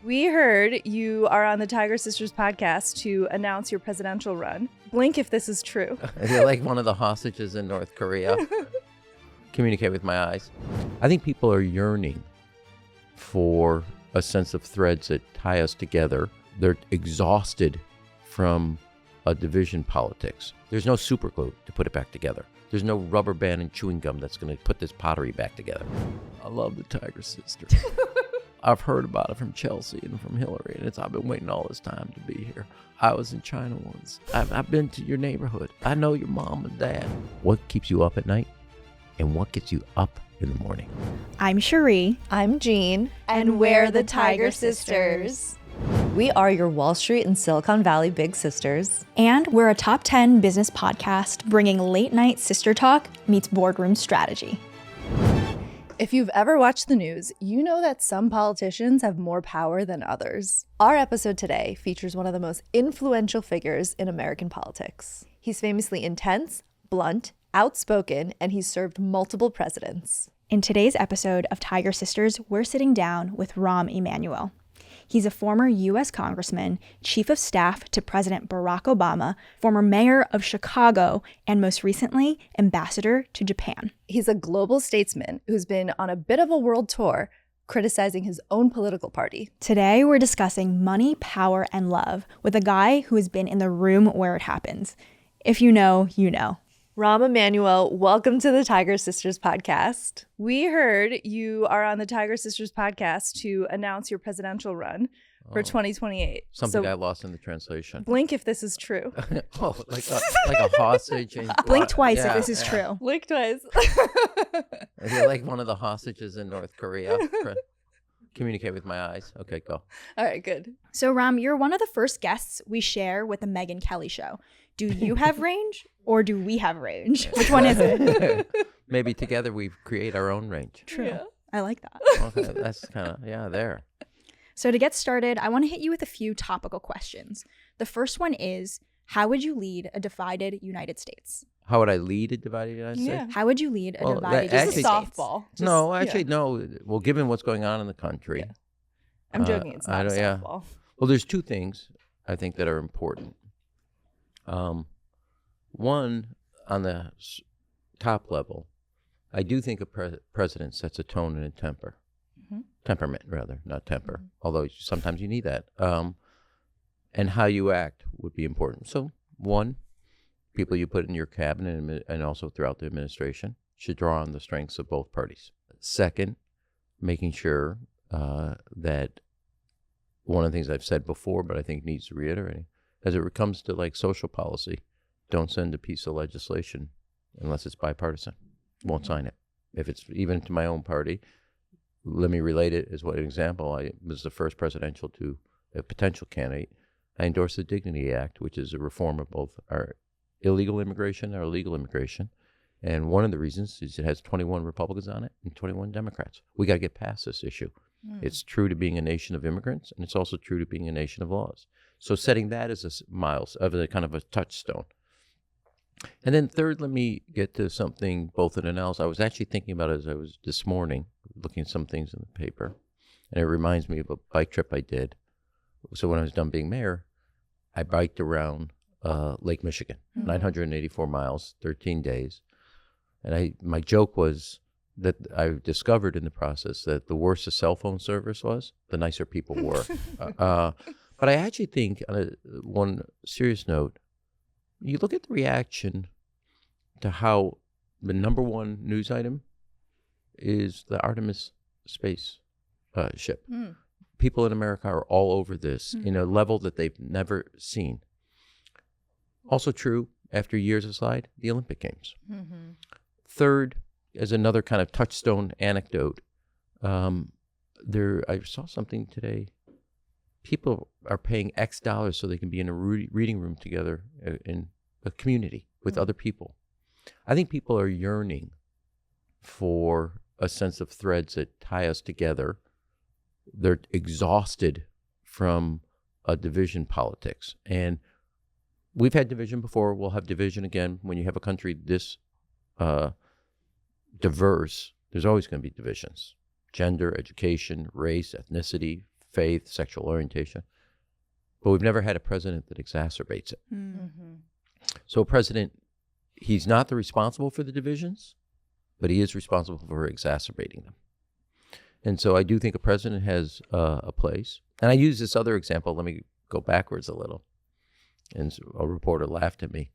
We heard you are on the Tiger Sisters podcast to announce your presidential run. Blink if this is true. You're like one of the hostages in North Korea. Communicate with my eyes. I think people are yearning for a sense of threads that tie us together. They're exhausted from a division politics. There's no super glue to put it back together. There's no rubber band and chewing gum that's going to put this pottery back together. I love the Tiger Sisters. I've heard about it from Chelsea and from Hillary, and I've been waiting all this time to be here. I was in China once. I've been to your neighborhood. I know your mom and dad. What keeps you up at night, and what gets you up in the morning? I'm Cherie. I'm Jean. And we're the Tiger Sisters. We are your Wall Street and Silicon Valley big sisters. And we're a top 10 business podcast bringing late night sister talk meets boardroom strategy. If you've ever watched the news, you know that some politicians have more power than others. Our episode today features one of the most influential figures in American politics. He's famously intense, blunt, outspoken, and he's served multiple presidents. In today's episode of Tiger Sisters, we're sitting down with Rahm Emanuel. He's a former U.S. congressman, chief of staff to President Barack Obama, former mayor of Chicago, and most recently, ambassador to Japan. He's a global statesman who's been on a bit of a world tour, criticizing his own political party. Today, we're discussing money, power, and love with a guy who has been in the room where it happens. If you know, you know. Rahm Emanuel, welcome to the Tiger Sisters podcast. We heard you are on the Tiger Sisters podcast to announce your presidential run for 2028. Something I lost in the translation. Blink if this is true. Like a hostage. Blink twice if this is true. Blink twice. You're like one of the hostages in North Korea. Communicate with my eyes. Okay, go. All right, good. So, Rahm, you're one of the first guests we share with the Megyn Kelly show. Do you have range or do we have range? Which one is it? Maybe together we create our own range. True. Yeah. I like that. Okay, that's kind of, there. So to get started, I want to hit you with a few topical questions. The first one is, how would you lead a divided United States? How would I lead a divided United States? How would you lead a divided Just United a States? softball. No, actually, no. Well, given what's going on in the country. Yeah. I'm joking. It's not a softball. Well, there's two things I think that are important. One, on the top level, I do think a president sets a tone and a temperament, rather, not temper, although sometimes you need that. And how you act would be important. So, one, people you put in your cabinet and also throughout the administration should draw on the strengths of both parties. Second, making sure that one of the things I've said before, but I think needs reiterating, as it comes to like social policy, don't send a piece of legislation unless it's bipartisan. Won't sign it. If it's even to my own party, let me relate it as an example. I was the first presidential to a potential candidate. I endorsed the Dignity Act, which is a reform of both our illegal immigration and our legal immigration. And one of the reasons is it has 21 Republicans on it and 21 Democrats. We got to get past this issue. It's true to being a nation of immigrants, and it's also true to being a nation of laws. So setting that as a kind of a touchstone. And then third, let me get to something both in and else. I was actually thinking about it as I was this morning, looking at some things in the paper, and it reminds me of a bike trip I did. So when I was done being mayor, I biked around Lake Michigan, 984 miles, 13 days. And my joke was that I discovered in the process that the worse the cell phone service was, the nicer people were. But I actually think, on one serious note, you look at the reaction to how the number one news item is the Artemis space ship. People in America are all over this in a level that they've never seen. Also true, after years aside, the Olympic Games. Third, as another kind of touchstone anecdote, I saw something today. People are paying X dollars so they can be in a reading room together in a community with other people. I think people are yearning for a sense of threads that tie us together. They're exhausted from a division politics. And we've had division before. We'll have division again. When you have a country this diverse, there's always going to be divisions. Gender, education, race, ethnicity, faith, sexual orientation. But we've never had a president that exacerbates it. So a president, he's not the responsible for the divisions, but he is responsible for exacerbating them. And so I do think a president has a place. And I use this other example. Let me go backwards a little. And a reporter laughed at me.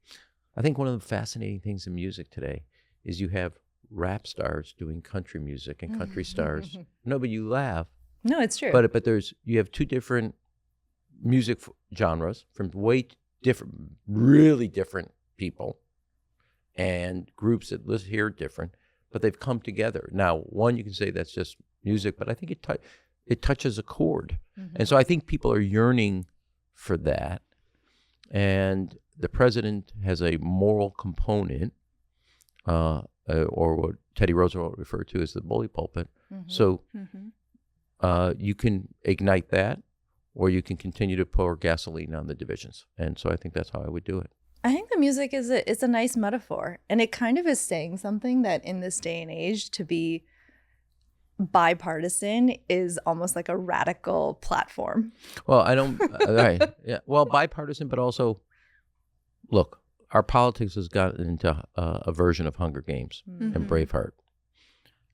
I think one of the fascinating things in music today is you have rap stars doing country music and country stars. No, but you laugh. No, it's true. But you have two different music genres from really different people and groups that hear different, but they've come together. Now, one, you can say that's just music, but I think it touches a chord. And so I think people are yearning for that. And the president has a moral component, or what Teddy Roosevelt referred to as the bully pulpit. So you can ignite that, or you can continue to pour gasoline on the divisions. And so I think that's how I would do it. I think the music it's a nice metaphor, and it kind of is saying something that in this day and age, to be bipartisan is almost like a radical platform. Well, I don't. Right. Yeah. Well, bipartisan, but also, look, our politics has gotten into a version of Hunger Games and Braveheart,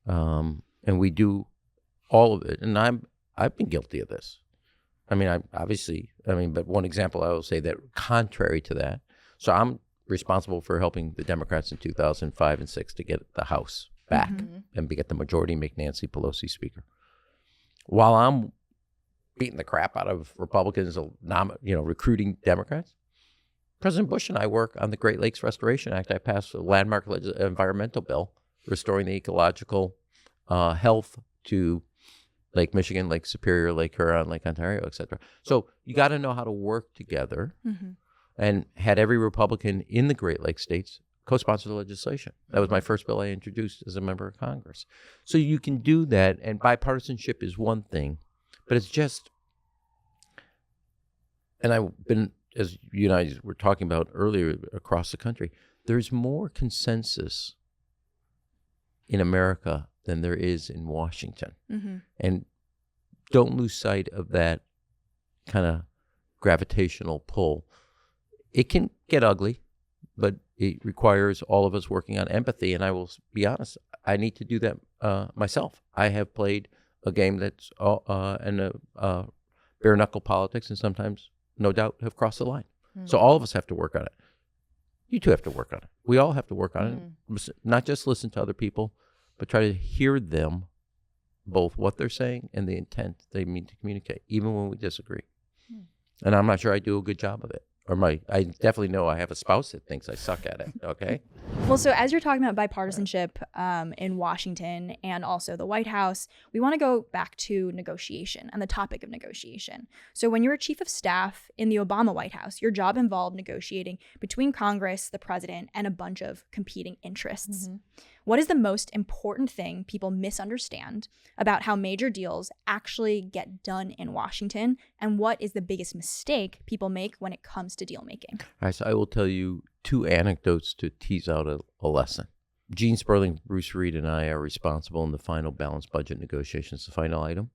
and we do all of it. And I've been guilty of this. I mean, but one example I will say that contrary to that. So I'm responsible for helping the Democrats in 2005 and 6 to get the House back and get the majority, make Nancy Pelosi speaker. While I'm beating the crap out of Republicans, recruiting Democrats, President Bush and I work on the Great Lakes Restoration Act. I passed a landmark environmental bill restoring the ecological health to Lake Michigan, Lake Superior, Lake Huron, Lake Ontario, et cetera. So you got to know how to work together. And had every Republican in the Great Lakes states co-sponsor the legislation. That was my first bill I introduced as a member of Congress. So you can do that, and bipartisanship is one thing, but it's just, and I've been, as you and I were talking about earlier across the country, there's more consensus in America than there is in Washington. And don't lose sight of that kind of gravitational pull. It can get ugly, but it requires all of us working on empathy. And I will be honest, I need to do that myself. I have played a game that's bare knuckle politics, and sometimes, no doubt, have crossed the line. So all of us have to work on it. You two have to work on it. We all have to work on it. Not just listen to other people, but try to hear them, both what they're saying and the intent they mean to communicate, even when we disagree. And I'm not sure I do a good job of it. I definitely know I have a spouse that thinks I suck at it, okay? Well, so as you're talking about bipartisanship in Washington and also the White House, we want to go back to negotiation and the topic of negotiation. So when you were chief of staff in the Obama White House, your job involved negotiating between Congress, the president, and a bunch of competing interests. What is the most important thing people misunderstand about how major deals actually get done in Washington? And what is the biggest mistake people make when it comes to deal making? All right, so I will tell you two anecdotes to tease out a lesson. Gene Sperling, Bruce Reed, and I are responsible in the final balanced budget negotiations. The final item,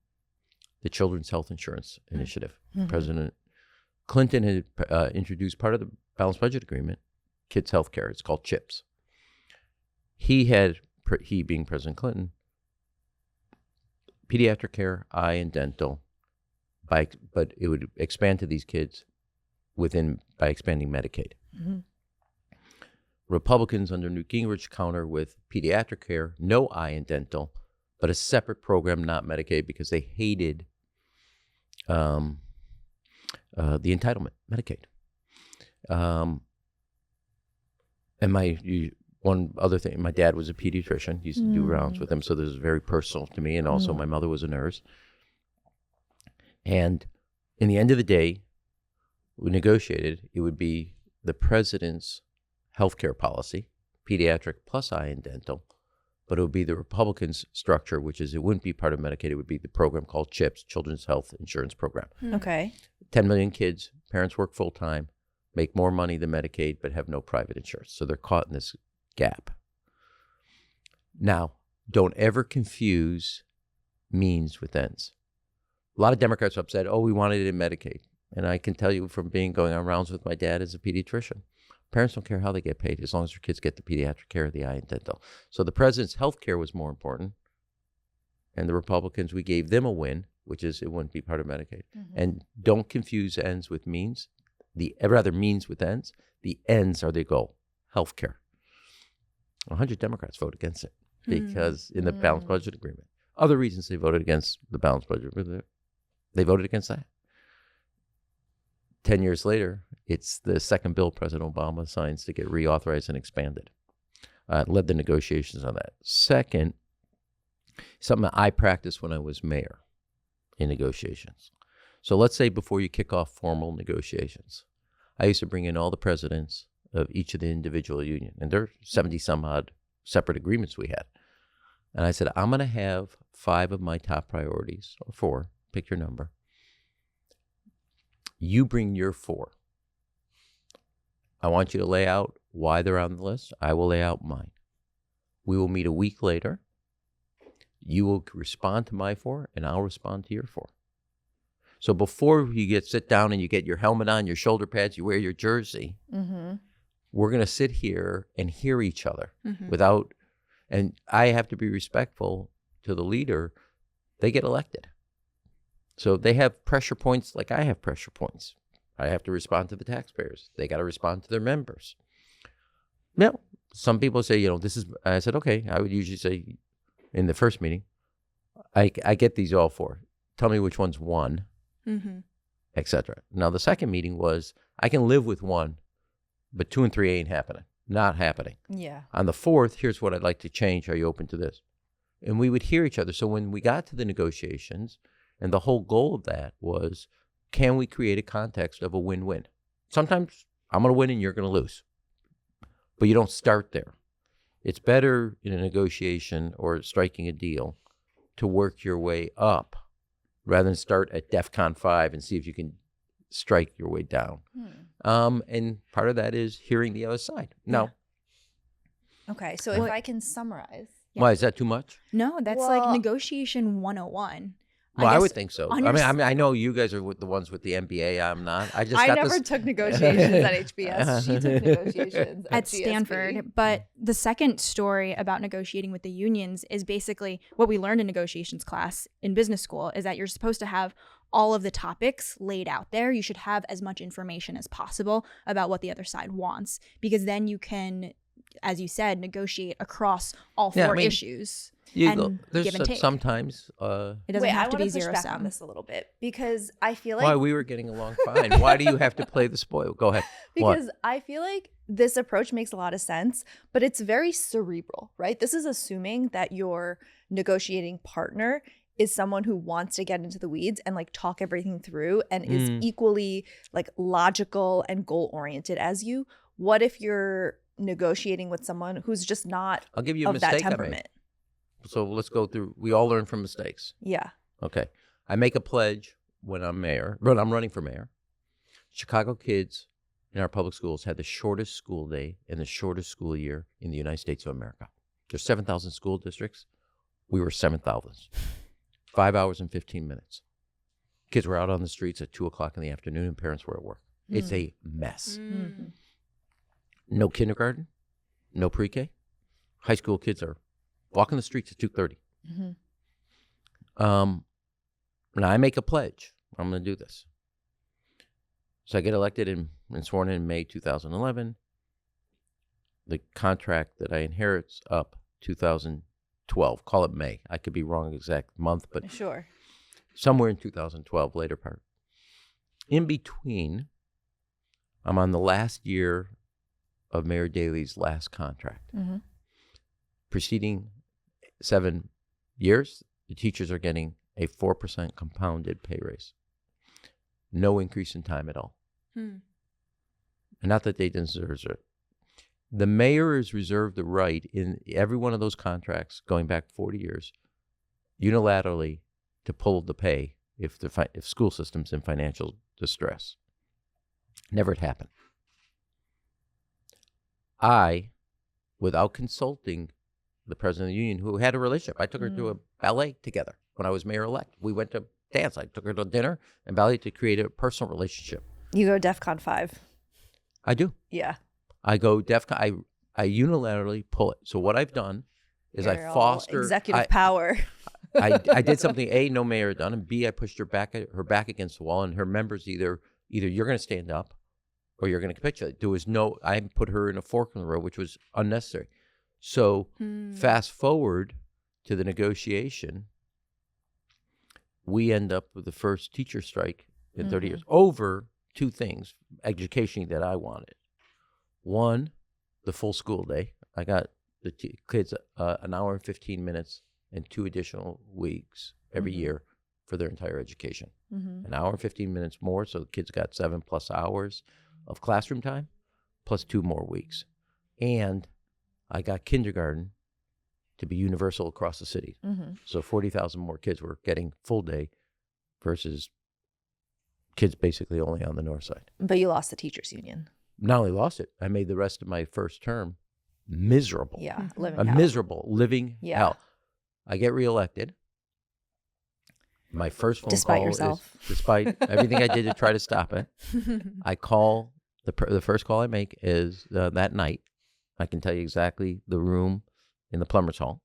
the Children's Health Insurance Initiative. President Clinton had introduced part of the balanced budget agreement, kids' health care. It's called CHIPS. He being President Clinton, pediatric care, eye and dental, but it would expand to these kids by expanding Medicaid. Republicans under Newt Gingrich counter with pediatric care, no eye and dental, but a separate program, not Medicaid, because they hated the entitlement, Medicaid. And one other thing, my dad was a pediatrician. He used to do rounds with him, so this is very personal to me. And also my mother was a nurse. And in the end of the day, we negotiated, it would be the president's healthcare policy, pediatric plus eye and dental, but it would be the Republicans' structure, which is it wouldn't be part of Medicaid. It would be the program called CHIPS, Children's Health Insurance Program. Okay. 10 million kids, parents work full time, make more money than Medicaid, but have no private insurance. So they're caught in this gap. Now, don't ever confuse means with ends. A lot of Democrats are upset, we wanted it in Medicaid. And I can tell you from going on rounds with my dad as a pediatrician, parents don't care how they get paid as long as their kids get the pediatric care, the eye and dental. So the president's health care was more important. And the Republicans, we gave them a win, which is it wouldn't be part of Medicaid. And don't confuse ends with means. Rather means with ends. The ends are the goal, health care. 100 Democrats voted against it because in the balanced budget agreement. Other reasons they voted against the balanced budget agreement, they voted against that. 10 years later, it's the second bill President Obama signs to get reauthorized and expanded. Led the negotiations on that. Second, something that I practiced when I was mayor in negotiations. So let's say before you kick off formal negotiations, I used to bring in all the presidents of each of the individual union, and there are 70 some odd separate agreements we had. And I said, I'm going to have 5 of my top priorities, or 4, pick your number. You bring your 4. I want you to lay out why they're on the list. I will lay out mine. We will meet a week later. You will respond to my 4, and I'll respond to your 4. So before you sit down and you get your helmet on, your shoulder pads, you wear your jersey, we're going to sit here and hear each other without, and I have to be respectful to the leader. They get elected. So they have pressure points like I have pressure points. I have to respond to the taxpayers. They got to respond to their members. Now, some people say, I said, okay, I would usually say in the first meeting, I get these all 4. Tell me which one's 1, etc. Now, the second meeting was, I can live with 1, but 2 and 3 ain't happening. Not happening. Yeah. On the 4th, here's what I'd like to change. Are you open to this? And we would hear each other. So when we got to the negotiations, and the whole goal of that was, can we create a context of a win-win? Sometimes I'm going to win and you're going to lose. But you don't start there. It's better in a negotiation or striking a deal to work your way up rather than start at DEFCON 5 and see if you can strike your way down. And part of that is hearing the other side. Now, Okay, so if I can summarize. why, is that too much? No, that's like negotiation 101. Well, I would think so. I mean, I know you guys are the ones with the MBA. I'm not. I never took negotiations at HBS. She took negotiations at GSB. Stanford. But the second story about negotiating with the unions is basically what we learned in negotiations class in business school is that you're supposed to have all of the topics laid out there. You should have as much information as possible about what the other side wants, because then you can, as you said, negotiate across all 4 issues. There's give and take. Sometimes it doesn't have to be zero push back on sum. this a little bit because I feel like why we were getting along fine. Why do you have to play the spoil? Go ahead. Because I feel like this approach makes a lot of sense, but it's very cerebral, right? This is assuming that your negotiating partner is someone who wants to get into the weeds and like talk everything through and is equally like logical and goal oriented as you. What if you're negotiating with someone who's just not I'll give you a of that mistake I made. temperament? So let's go through. We all learn from mistakes. Yeah. Okay. I make a pledge when I'm running for mayor. Chicago kids in our public schools had the shortest school day and the shortest school year in the United States of America. There's 7,000 school districts. We were 7,000. 5 hours and 15 minutes. Kids were out on the streets at 2 o'clock in the afternoon and parents were at work. It's a mess. No kindergarten, no pre-K. High school kids are walking the streets at 2:30. Now I make a pledge. I'm going to do this. So I get elected and sworn in May 2011. The contract that I inherit's up 2012. Call it May. I could be wrong exact month, but Sure. somewhere in 2012, later part. In between, I'm on the last year of Mayor Daley's last contract. Preceding 7 years, the teachers are getting a 4% compounded pay raise. No increase in time at all. And not that they deserve it. The mayor is reserved the right in every one of those contracts going back 40 years, unilaterally to pull the pay if school system's in financial distress. Never had happened. I, without consulting the president of the union, who had a relationship, I took her to a ballet together when I was mayor-elect. We went to dance. I took her to dinner and Valley to create a personal relationship. You go DEFCON 5. I do. Yeah. I go DEFCON. I unilaterally pull it. So what I've done is You're I all foster executive power. I did something A, no mayor had done, and B, I pushed her back against the wall, and her members either you're going to stand up or you're going to capitulate. There was no, I put her in a fork in the road, which was unnecessary. So fast forward to the negotiation, we end up with the first teacher strike in 30 years over two things, education that I wanted. One, the full school day. I got the kids an hour and 15 minutes and 2 additional weeks every year for their entire education. An hour and 15 minutes more, so the kids got 7+ hours of classroom time, plus 2 more weeks. And I got kindergarten to be universal across the city. So 40,000 more kids were getting full day versus kids basically only on the north side. But you lost the teachers union. Not only lost it, I made the rest of my first term miserable. Yeah, Miserable, living Yeah. hell. I get reelected. My first phone Despite call yourself. is, despite everything I did to try to stop it, I call, the first call I make is that night. I can tell you exactly the room in the Plumbers Hall.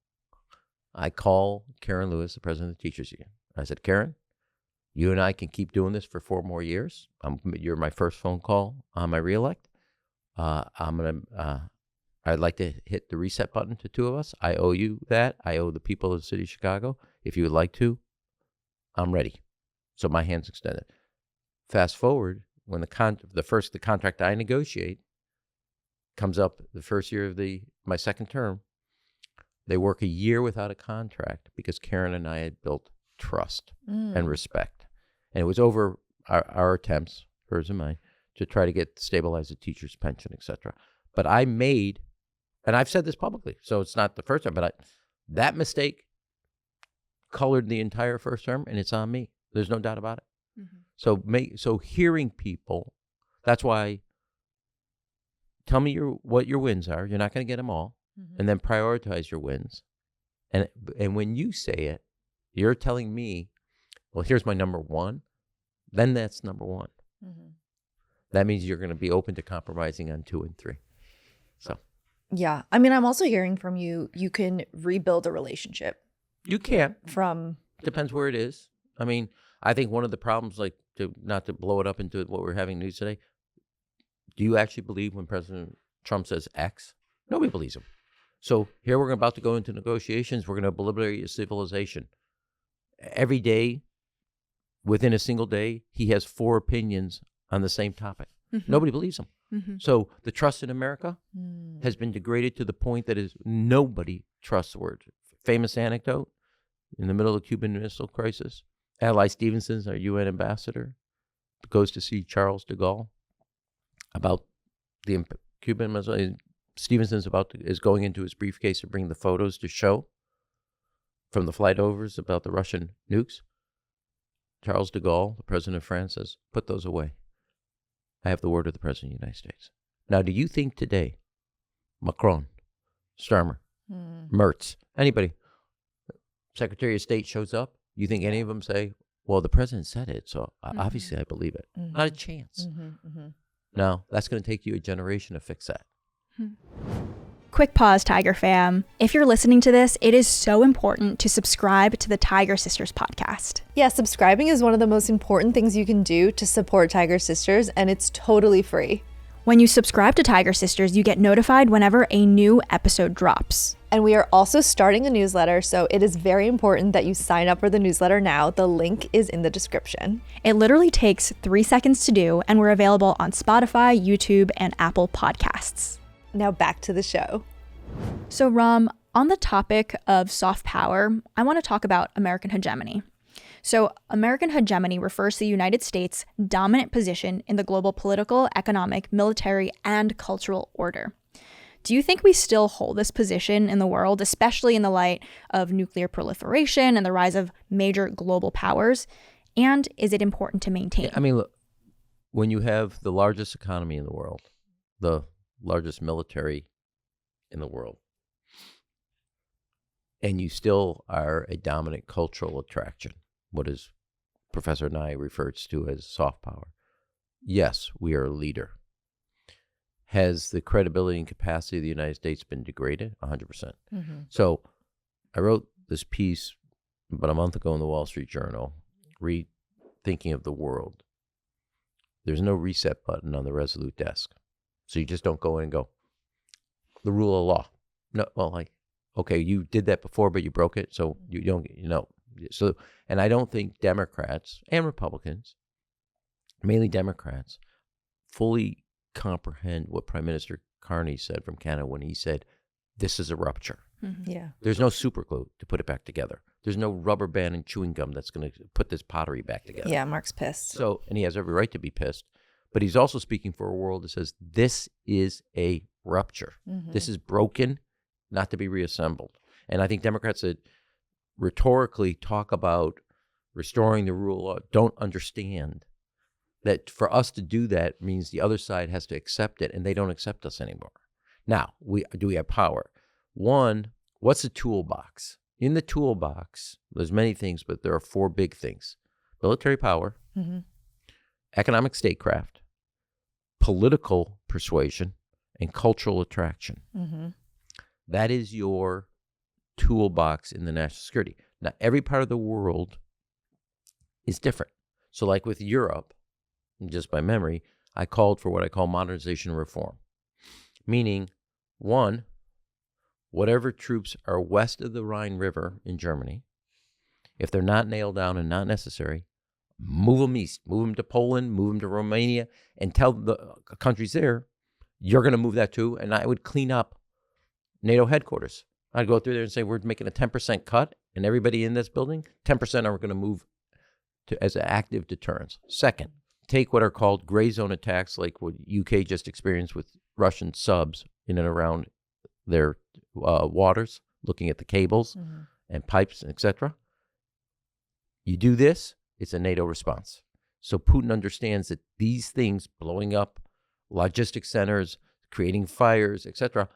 I call Karen Lewis, the president of the Teachers Union. I said, Karen, you and I can keep doing this for 4 more years. You're my first phone call on my reelect. I'd like to hit the reset button to 2 of us. I owe you that. I owe the people of the city of Chicago. If you would like to, I'm ready. So my hand's extended. Fast forward, when the contract I negotiate comes up the first year of my second term, they work a year without a contract because Karen and I had built trust and respect. And it was over our attempts, hers and mine, to try to stabilize the teacher's pension, etc. But I made, and I've said this publicly, so it's not the first time, but that mistake colored the entire first term, and it's on me. There's no doubt about it. So hearing people, that's why, tell me what your wins are. You're not going to get them all, and then prioritize your wins. And when you say it, you're telling me, well, here's my number 1. Then that's number 1. That means you're going to be open to compromising on 2 and 3. So, Yeah. I mean, I'm also hearing from you, you can rebuild a relationship. you can. From Depends where it is. I mean, I think one of the problems, not to blow it up into what we're having news today, do you actually believe when President Trump says X? Nobody believes him. So here we're about to go into negotiations. We're going to obliterate a civilization. Every day, within a single day, he has 4 opinions on the same topic. Nobody believes him. So the trust in America has been degraded to the point that nobody trusts the word. Famous anecdote, in the middle of the Cuban Missile Crisis, Ally Stevenson, our UN ambassador, goes to see Charles de Gaulle about the Cuban Missile. Stevenson's is going into his briefcase to bring the photos to show from the flight overs about the Russian nukes. Charles de Gaulle, the president of France, says, put those away. I have the word of the president of the United States. Now, do you think today, Macron, Starmer, Mertz, anybody, Secretary of State shows up, you think any of them say, well, the president said it, so obviously I believe it? Not a chance. No, that's going to take you a generation to fix that. Quick pause, Tiger fam. If you're listening to this, it is so important to subscribe to the Tiger Sisters podcast. Yeah, subscribing is one of the most important things you can do to support Tiger Sisters, and it's totally free. When you subscribe to Tiger Sisters, you get notified whenever a new episode drops. And we are also starting a newsletter, so it is very important that you sign up for the newsletter now. The link is in the description. It literally takes 3 seconds to do, and we're available on Spotify, YouTube, and Apple Podcasts. Now back to the show. So Rahm, on the topic of soft power, I want to talk about American hegemony. So American hegemony refers to the United States' dominant position in the global political, economic, military, and cultural order. Do you think we still hold this position in the world, especially in the light of nuclear proliferation and the rise of major global powers? And is it important to maintain? Yeah, I mean, look, when you have the largest economy in the world, the largest military in the world, and you still are a dominant cultural attraction, what is Professor Nye refers to as soft power. Yes, we are a leader. Has the credibility and capacity of the United States been degraded? 100%. So I wrote this piece about a month ago in the Wall Street Journal, rethinking of the world. There's no reset button on the Resolute desk. So you just don't go in and go, the rule of law. No, well, like, okay, you did that before, but you broke it, so you don't, So, and I don't think Democrats and Republicans, mainly Democrats, fully comprehend what Prime Minister Carney said from Canada when he said, this is a rupture. Yeah. There's no super glue to put it back together. There's no rubber band and chewing gum that's going to put this pottery back together. Yeah, Mark's pissed. So, and he has every right to be pissed, but he's also speaking for a world that says this is a rupture. This is broken, not to be reassembled. And I think Democrats that rhetorically talk about restoring the rule of law don't understand that for us to do that means the other side has to accept it, and they don't accept us anymore. Now, do we have power? One, what's the toolbox? In the toolbox, there's many things, but there are 4 big things. Military power, economic statecraft, political persuasion, and cultural attraction. That is your toolbox in the national security. Now, every part of the world is different. So like with Europe, just by memory, I called for what I call modernization reform, meaning, one, whatever troops are west of the Rhine River in Germany, if they're not nailed down and not necessary, move them east, move them to Poland, move them to Romania, and tell the countries there, you're going to move that too, and I would clean up NATO headquarters. I'd go through there and say, we're making a 10% cut, and everybody in this building, 10% are going to move as active deterrence. Second, take what are called gray zone attacks, like what UK just experienced with Russian subs in and around their waters, looking at the cables and pipes, etc. You do this, it's a NATO response. So Putin understands that these things, blowing up logistics centers, creating fires, etc.,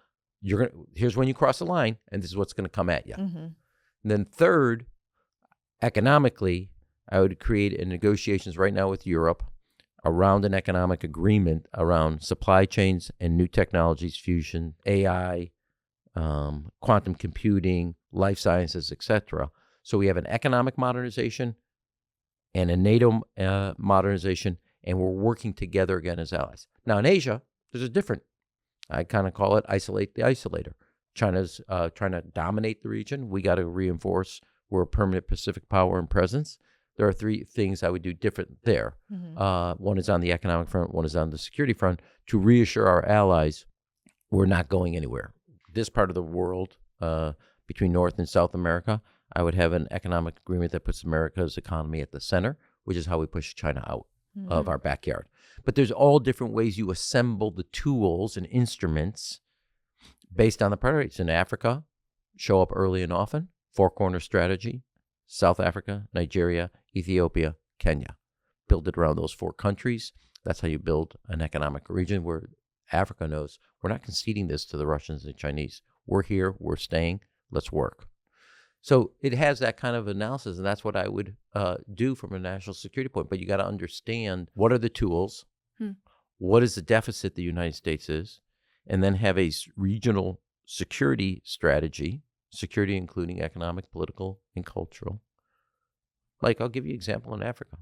here's when you cross the line, and this is what's going to come at you. And then third, economically, I would create negotiations right now with Europe around an economic agreement around supply chains and new technologies, fusion, AI, quantum computing, life sciences, etc. So we have an economic modernization and a NATO modernization, and we're working together again as allies. Now in Asia, there's a different, I kind of call it isolate the isolator. China's trying to dominate the region. We got to reinforce we're a permanent Pacific power and presence. There are 3 things I would do different there. One is on the economic front, one is on the security front, to reassure our allies we're not going anywhere. This part of the world, between North and South America, I would have an economic agreement that puts America's economy at the center, which is how we push China out of our backyard. But there's all different ways you assemble the tools and instruments based on the priorities. In Africa, show up early and often, 4-corner strategy, South Africa, Nigeria, Ethiopia, Kenya. Build it around those 4 countries. That's how you build an economic region where Africa knows we're not conceding this to the Russians and Chinese. We're here, we're staying, let's work. So it has that kind of analysis, and that's what I would do from a national security point. But you got to understand what are the tools, what is the deficit the United States is, and then have a regional security strategy, security including economic, political, and cultural. Like, I'll give you an example in Africa.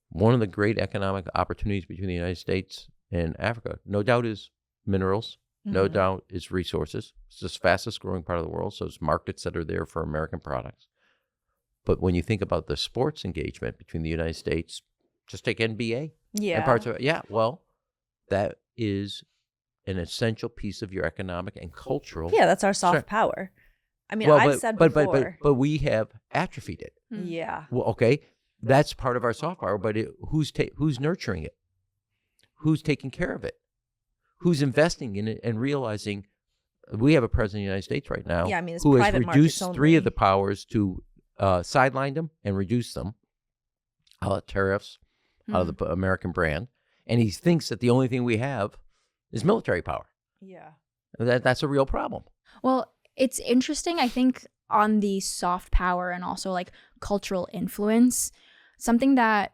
One of the great economic opportunities between the United States and Africa, no doubt, is minerals. No doubt is resources. It's the fastest growing part of the world, so it's markets that are there for American products. But when you think about the sports engagement between the United States, just take NBA. And parts of it. Well, that is an essential piece of your economic and cultural. Yeah, that's our soft power. I mean, I've said before. But we have atrophied it. Yeah. Well, okay, that's part of our soft power, but who's nurturing it? Who's taking care of it? Who's investing in it and realizing we have a president of the United States right now who has reduced 3 of the powers to sideline them and reduce them out of tariffs, out of the American brand. And he thinks that the only thing we have is military power. Yeah. That's a real problem. Well, it's interesting, I think, on the soft power and also like cultural influence. Something that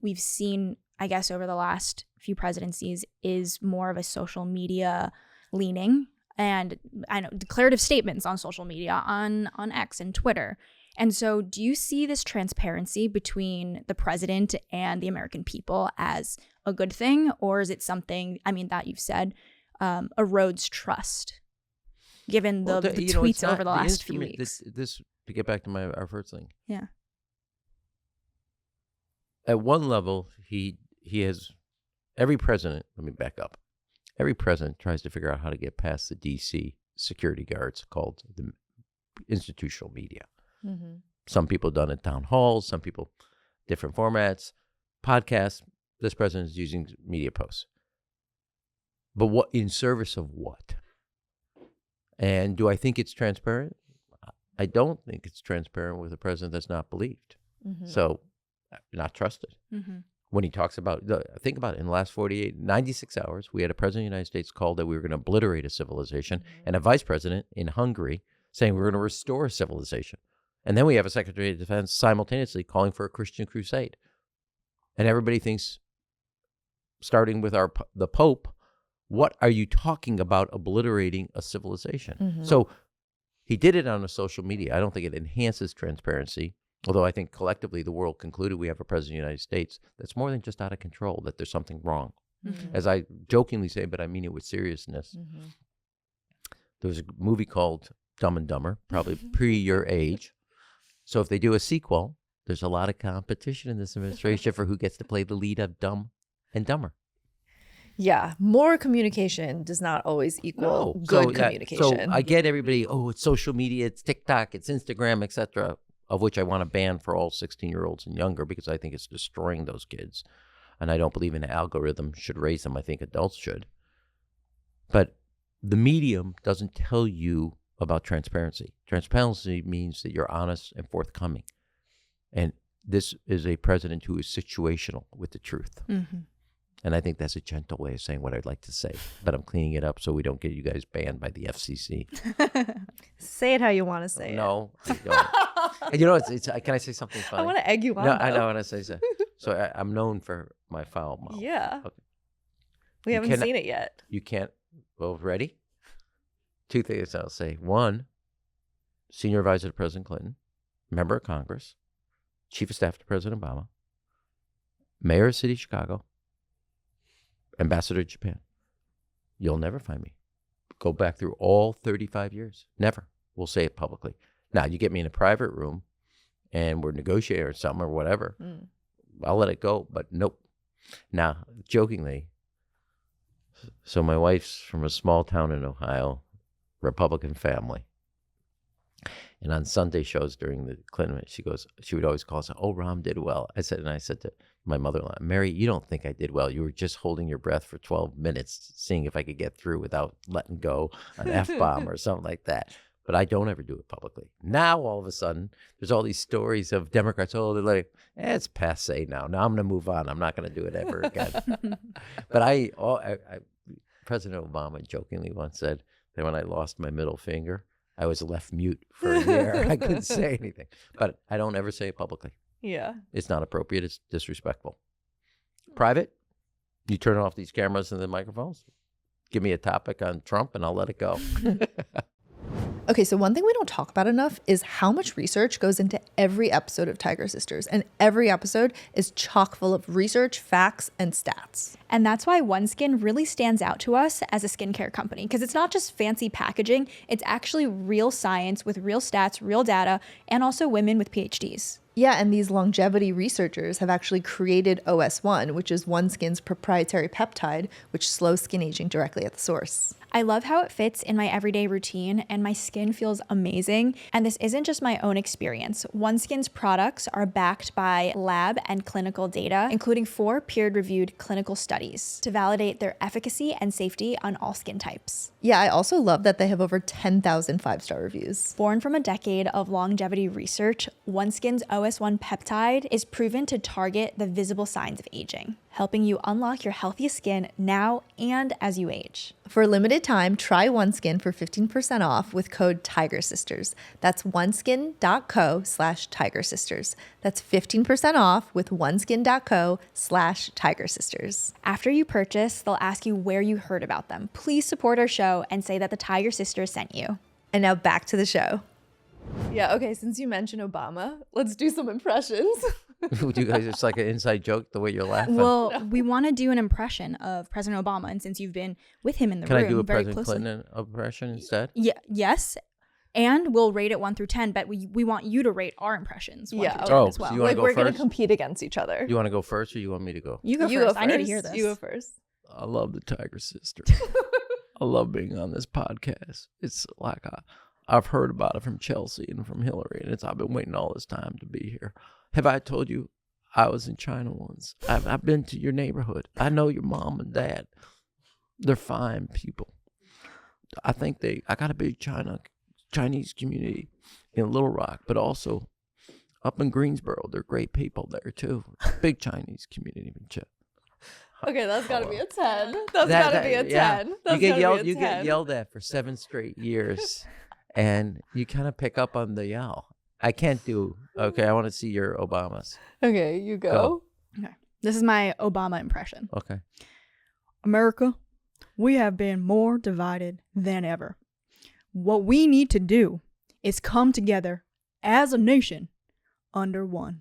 we've seen, I guess, over the last few presidencies is more of a social media leaning, and I know declarative statements on social media, on X and Twitter. And so do you see this transparency between the president and the American people as a good thing, or is it something, I mean, that you've said erodes trust, given the tweets over the last few weeks? This to get back to our first thing. Yeah. At one level, he has, every president, let me back up. Every president tries to figure out how to get past the DC security guards called the institutional media. Mm-hmm. Some people done it town halls, some people different formats, podcasts. This president is using media posts. But what in service of what? And do I think it's transparent? I don't think it's transparent with a president that's not believed. Mm-hmm. So not trusted. Mm-hmm. When he talks about, think about it, in the last 96 hours, we had a president of the United States call that we were going to obliterate a civilization, and a vice president in Hungary saying we're going to restore a civilization. And then we have a Secretary of Defense simultaneously calling for a Christian crusade. And everybody thinks, starting with the Pope, what are you talking about obliterating a civilization? Mm-hmm. So he did it on a social media. I don't think it enhances transparency. Although I think collectively the world concluded we have a president of the United States that's more than just out of control, that there's something wrong. Mm-hmm. As I jokingly say, but I mean it with seriousness. Mm-hmm. There was a movie called Dumb and Dumber, probably pre your age. So if they do a sequel, there's a lot of competition in this administration for who gets to play the lead of Dumb and Dumber. Yeah, more communication does not always equal good communication. So I get everybody, it's social media, it's TikTok, it's Instagram, etc., of which I want to ban for all 16-year-olds and younger because I think it's destroying those kids. And I don't believe an algorithm should raise them. I think adults should. But the medium doesn't tell you about transparency. Transparency means that you're honest and forthcoming. And this is a president who is situational with the truth. Mm-hmm. And I think that's a gentle way of saying what I'd like to say. But I'm cleaning it up so we don't get you guys banned by the FCC. Say it how you want to say it. No, I don't. And you know, can I say something funny? I want to egg you on. No, I know what I say. So I'm known for my foul mouth. Yeah. Okay. We haven't seen it yet. You can't. Well, ready? Two things I'll say. One, senior advisor to President Clinton, member of Congress, chief of staff to President Obama, mayor of the city of Chicago, ambassador to Japan. You'll never find me. Go back through all 35 years. Never. We'll say it publicly. Now, you get me in a private room and we're negotiating or something or whatever. I'll let it go, but nope. Now, jokingly, so my wife's from a small town in Ohio, Republican family. And on Sunday shows during the Clinton, she would always call and say, Rahm did well. I said to my mother-in-law, Mary, you don't think I did well. You were just holding your breath for 12 minutes, seeing if I could get through without letting go an F-bomb or something like that. But I don't ever do it publicly. Now, all of a sudden, there's all these stories of Democrats, they're like, it's passé now. Now I'm going to move on. I'm not going to do it ever again. But President Obama jokingly once said that when I lost my middle finger, I was left mute for a year. I couldn't say anything. But I don't ever say it publicly. Yeah. It's not appropriate. It's disrespectful. Private, you turn off these cameras and the microphones. Give me a topic on Trump and I'll let it go. Okay, so one thing we don't talk about enough is how much research goes into every episode of Tiger Sisters. And every episode is chock full of research, facts, and stats. And that's why OneSkin really stands out to us as a skincare company, because it's not just fancy packaging, it's actually real science with real stats, real data, and also women with PhDs. Yeah, and these longevity researchers have actually created OS1, which is OneSkin's proprietary peptide, which slows skin aging directly at the source. I love how it fits in my everyday routine and my skin feels amazing. And this isn't just my own experience. OneSkin's products are backed by lab and clinical data, including 4 peer-reviewed clinical studies to validate their efficacy and safety on all skin types. Yeah, I also love that they have over 10,000 5-star reviews. Born from a decade of longevity research, OneSkin's OS1 peptide is proven to target the visible signs of aging, helping you unlock your healthiest skin now and as you age. For a limited time, try OneSkin for 15% off with code TigerSisters. That's oneskin.co/TigerSisters. That's 15% off with oneskin.co/TigerSisters. After you purchase, they'll ask you where you heard about them. Please support our show and say that the Tiger Sisters sent you. And now back to the show. Yeah, okay, since you mentioned Obama, let's do some impressions. Would you guys, it's like an inside joke the way you're laughing. Well, we want to do an impression of President Obama, and since you've been with him in the Can room I do a very President closely, Clinton impression instead? yes, and we'll rate it 1 through 10. But we want you to rate our impressions 1 through 10 Oh, as well. so you wanna Like, go we're going to first? compete against each other. You want to go first or you want me to go? You go first. I need to hear this. You go first. I love the Tiger Sisters. I love being on this podcast. It's like I've heard about it from Chelsea and from Hillary, and I've been waiting all this time to be here. Have I told you I was in China once? I've been to your neighborhood. I know your mom and dad. They're fine people. I think I got a big Chinese community in Little Rock, but also up in Greensboro. They're great people there too. Big Chinese community. Okay, that's got to be a 10. That's got to be a 10. Yeah. That's You gotta get be a 10. get yelled at for 7 straight years, and you kind of pick up on the yell. I can't do. Okay, I want to see your Obamas. Okay, you go. Okay. This is my Obama impression. Okay. America, we have been more divided than ever. What we need to do is come together as a nation under one.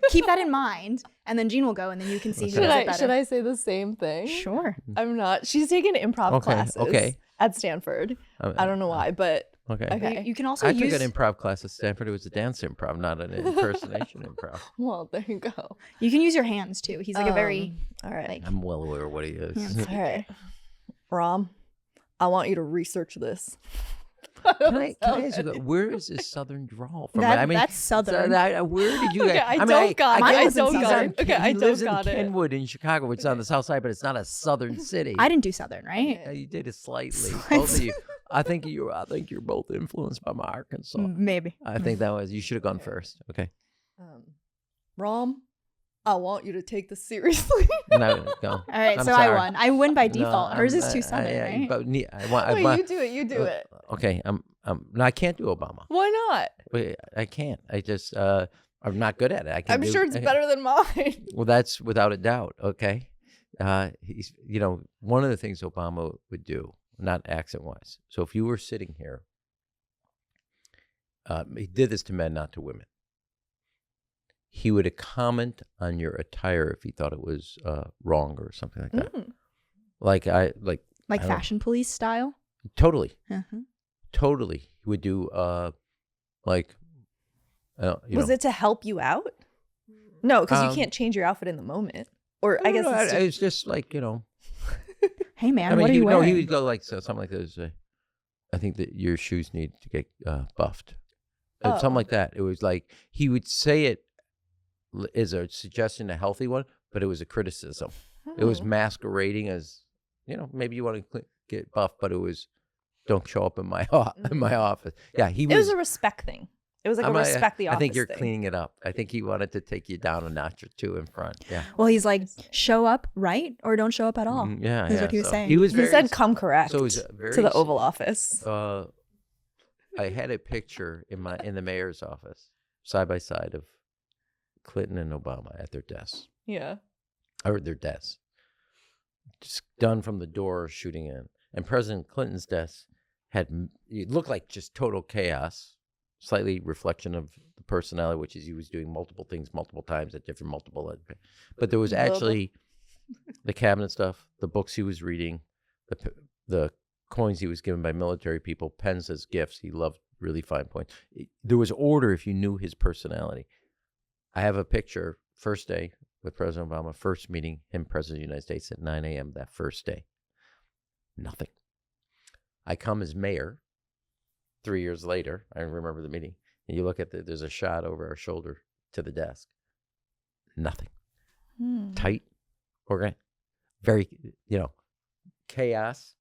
Keep that in mind, and then Jean will go, and then you can see who does it better. Should I say the same thing? Sure. I'm not. She's taking improv classes at Stanford. I don't know why, but Okay. okay. You can also I use... took an improv class at Stanford. It was a dance improv, not an impersonation improv. Well, there you go. You can use your hands, too. He's like a very... All right. Like, I'm well aware of what he is. Yeah. All right. Rahm, I want you to research this. Can I ask you, where is this southern drawl from? that's southern. Where did you? Okay, I don't got it. I don't got it. Okay, I He lives don't in got it. Kenwood in Chicago, which is on the south side, but it's not a southern city. I didn't do Southern, right? Yeah, you did it slightly. Both of you. I think you're both influenced by my Arkansas. Maybe. I think that was you should have gone first. Okay. Rahm, I want you to take this seriously. No, go. All right, I'm so sorry. I won. I win by No, default. Hers is I- too Southern, I- right? But Wait, you do it. You do it. Okay. No, I can't do Obama. Why not? Wait, I can't. I just I'm not good at it. I'm sure it's better than mine. Well, that's without a doubt. Okay. He's, one of the things Obama would do, not accent wise. So if you were sitting here, he did this to men, not to women. He would comment on your attire if he thought it was wrong or something like that. Like I don't- Fashion police style? Totally. Uh-huh. Totally. He would do Was it to help you out? No, because you Um, can't change your outfit in the moment. Or I guess No, it's it's just like, Hey, man, I mean, what are you wearing? No, he would go like something like this. I think that your shoes need to get buffed. Something like that. It was like he would say it as a suggestion, a healthy one, but it was a criticism. It was masquerading as, maybe you want to get buffed, but it was, don't show up in my office. Yeah, he was. It was a respect thing. It was like a respect the office I think you're thing. cleaning it up. I think he wanted to take you down a notch or two in front. Yeah. Well, he's like, show up right or don't show up at all. Yeah, Is what he was saying. He was He very, said come correct so it was very to the Oval Office. I had a picture in the mayor's office, side by side, of Clinton and Obama at their desks, Yeah. or their desks, just done from the door, shooting in. And President Clinton's desk it looked like just total chaos, slightly reflection of the personality, which is he was doing multiple things multiple times at different but there was actually the cabinet stuff, the books he was reading, the coins he was given by military people, pens as gifts. He loved really fine points. There was order if you knew his personality. I have a picture, first day with President Obama, first meeting him, President of the United States, at 9 a.m. that first day. Nothing. I come as mayor 3 years later. I remember the meeting. And you look at there's a shot over our shoulder to the desk. Nothing. Tight, organized, very, chaos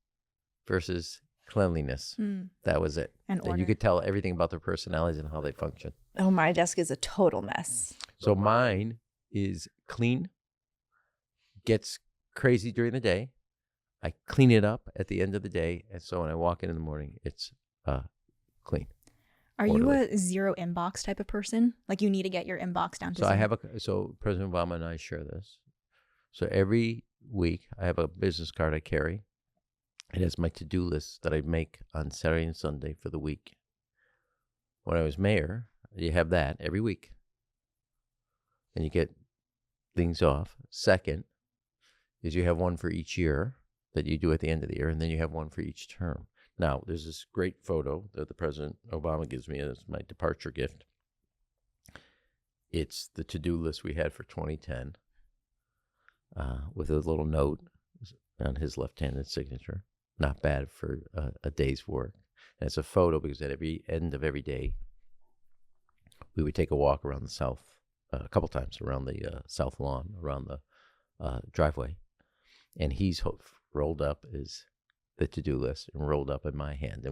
versus cleanliness. That was it. And you order. could tell everything about their personalities and how they function. Oh, my desk is a total mess. So mine is clean, gets crazy during the day. I clean it up at the end of the day. And so when I walk in the morning, it's clean. Are orderly. you a zero inbox type of person? Like you need to get your inbox down to So zero? so President Obama and I share this. So every week I have a business card I carry. It has my to-do list that I make on Saturday and Sunday for the week. When I was mayor, you have that every week. And you get things off. Second is you have one for each year that you do at the end of the year, and then you have one for each term. Now, there's this great photo that the President Obama gives me as my departure gift. It's the to-do list we had for 2010 with a little note on his left-handed signature. Not bad for a day's work. And it's a photo because at every end of every day, we would take a walk around the south, a couple times around the south lawn, around the driveway. And he's rolled up is the to-do list and rolled up in my hand.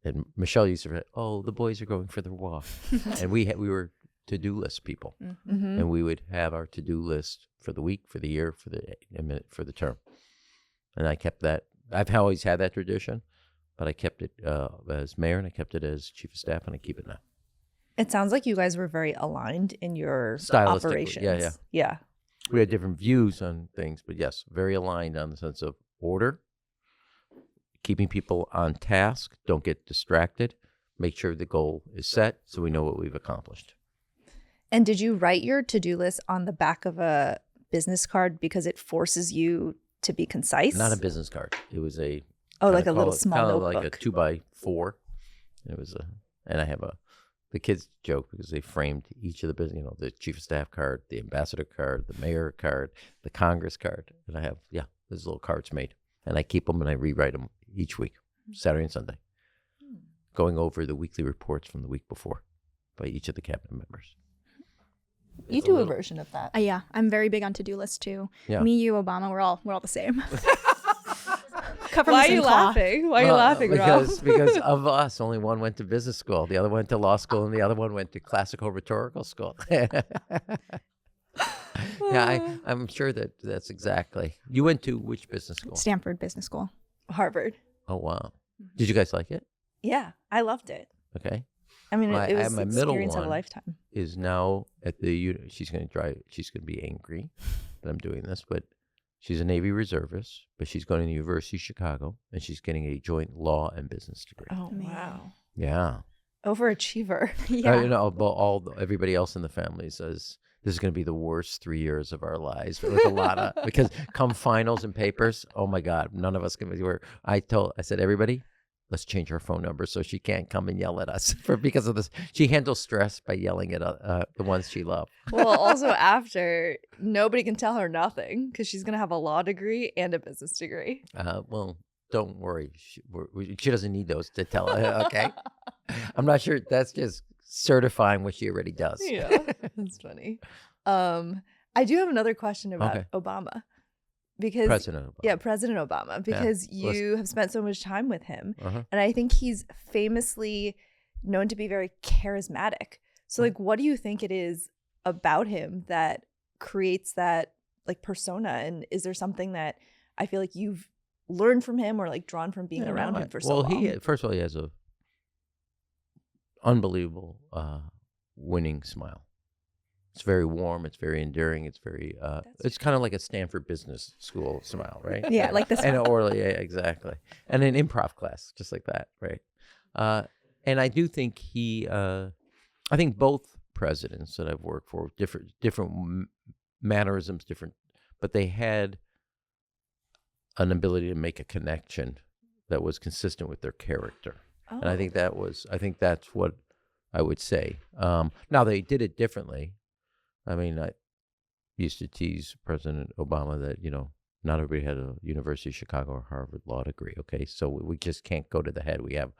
And Michelle used to say, oh, the boys are going for their walk. And we were to-do list people. Mm-hmm. And we would have our to-do list for the week, for the year, for the term. And I kept that. I've always had that tradition, but I kept it as mayor, and I kept it as chief of staff, and I keep it now. It sounds like you guys were very aligned in your Stylistically, operations. Yeah. We had different views on things, but yes, very aligned on the sense of order, keeping people on task, don't get distracted, make sure the goal is set so we know what we've accomplished. And did you write your to-do list on the back of a business card because it forces you to be concise? Not a business card. It was like a little small notebook. like a 2x4. It was and I have the kids joke because they framed each of the business, the chief of staff card, the ambassador card, the mayor card, the Congress card. And I have, there's little cards made. And I keep them and I rewrite them each week, Saturday and Sunday, going over the weekly reports from the week before by each of the cabinet members. You do a version of that. Yeah, I'm very big on to-do lists too. Yeah. Me, you, Obama, we're all the same. Cut from Why the are same you cloth. laughing? Why are you laughing, Rob? Because of us, only one went to business school, the other went to law school, and the other one went to classical rhetorical school. I'm sure that's exactly. You went to which business school? Stanford Business School. Harvard. Oh, wow. Did you guys like it? Yeah, I loved it. Okay. I mean, My- it was my an middle experience of a one lifetime. Is now at the she's going to be angry that I'm doing this, but she's a Navy reservist, but she's going to the University of Chicago, and she's getting a joint law and business degree. Oh, Amazing. wow. Yeah. Overachiever. Yeah. Everybody else in the family says this is going to be the worst 3 years of our lives with a lot of, because come finals and papers, oh my God, none of us can be where I said, everybody, let's change our phone number so she can't come and yell at us because of this. She handles stress by yelling at the ones she loves. Well, also after, nobody can tell her nothing because she's going to have a law degree and a business degree. Well, don't worry. She doesn't need those to tell her, okay? I'm not sure. That's just certifying what she already does. Yeah, that's funny. I do have another question about Okay. Obama. Because President Obama. Yeah, President Obama, because you have spent so much time with him. Uh-huh. And I think he's famously known to be very charismatic. So like, what do you think it is about him that creates that like persona? And is there something that I feel like you've learned from him or like drawn from being around him for so long? Well, first of all, he has a unbelievable winning smile. It's very warm. It's very endearing. It's very. It's kind of like a Stanford Business School smile, right? Yeah, like this. And exactly. And an improv class, just like that, right? And I do think I think both presidents that I've worked for, different mannerisms, but they had an ability to make a connection that was consistent with their character. Oh. And I think that's what I would say. Now they did it differently. I mean, I used to tease President Obama that, not everybody had a University of Chicago or Harvard law degree, okay? So we just can't go to the head. We have,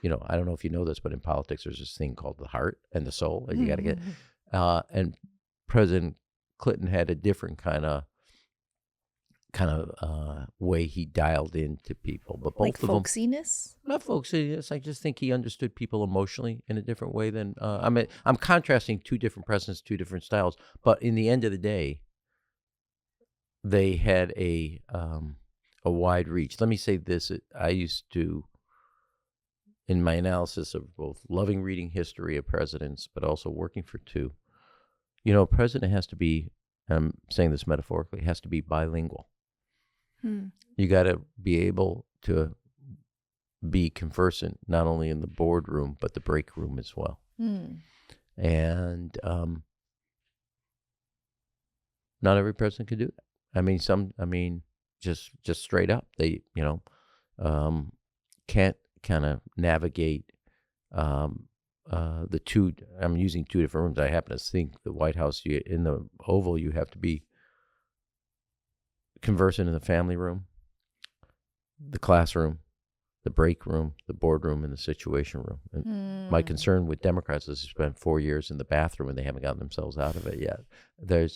I don't know if you know this, but in politics there's this thing called the heart and the soul, and you got to get, and President Clinton had a different kind of kind of way he dialed into people. But both Like of them, folksiness? not folksiness. I just think he understood people emotionally in a different way than I'm contrasting two different presidents, two different styles. But in the end of the day, they had a wide reach. Let me say this: I used to, in my analysis of both loving reading history of presidents, but also working for two, a president has to be, and I'm saying this metaphorically, has to be bilingual. You got to be able to be conversant not only in the boardroom, but the break room as well. And not every president could do that. Just straight up, they, can't kind of navigate the two. I'm using two different rooms. I happen to think the White House, in the Oval, you have to be conversant in the family room, the classroom, the break room, the boardroom, and the situation room. And my concern with Democrats is they spent 4 years in the bathroom and they haven't gotten themselves out of it yet.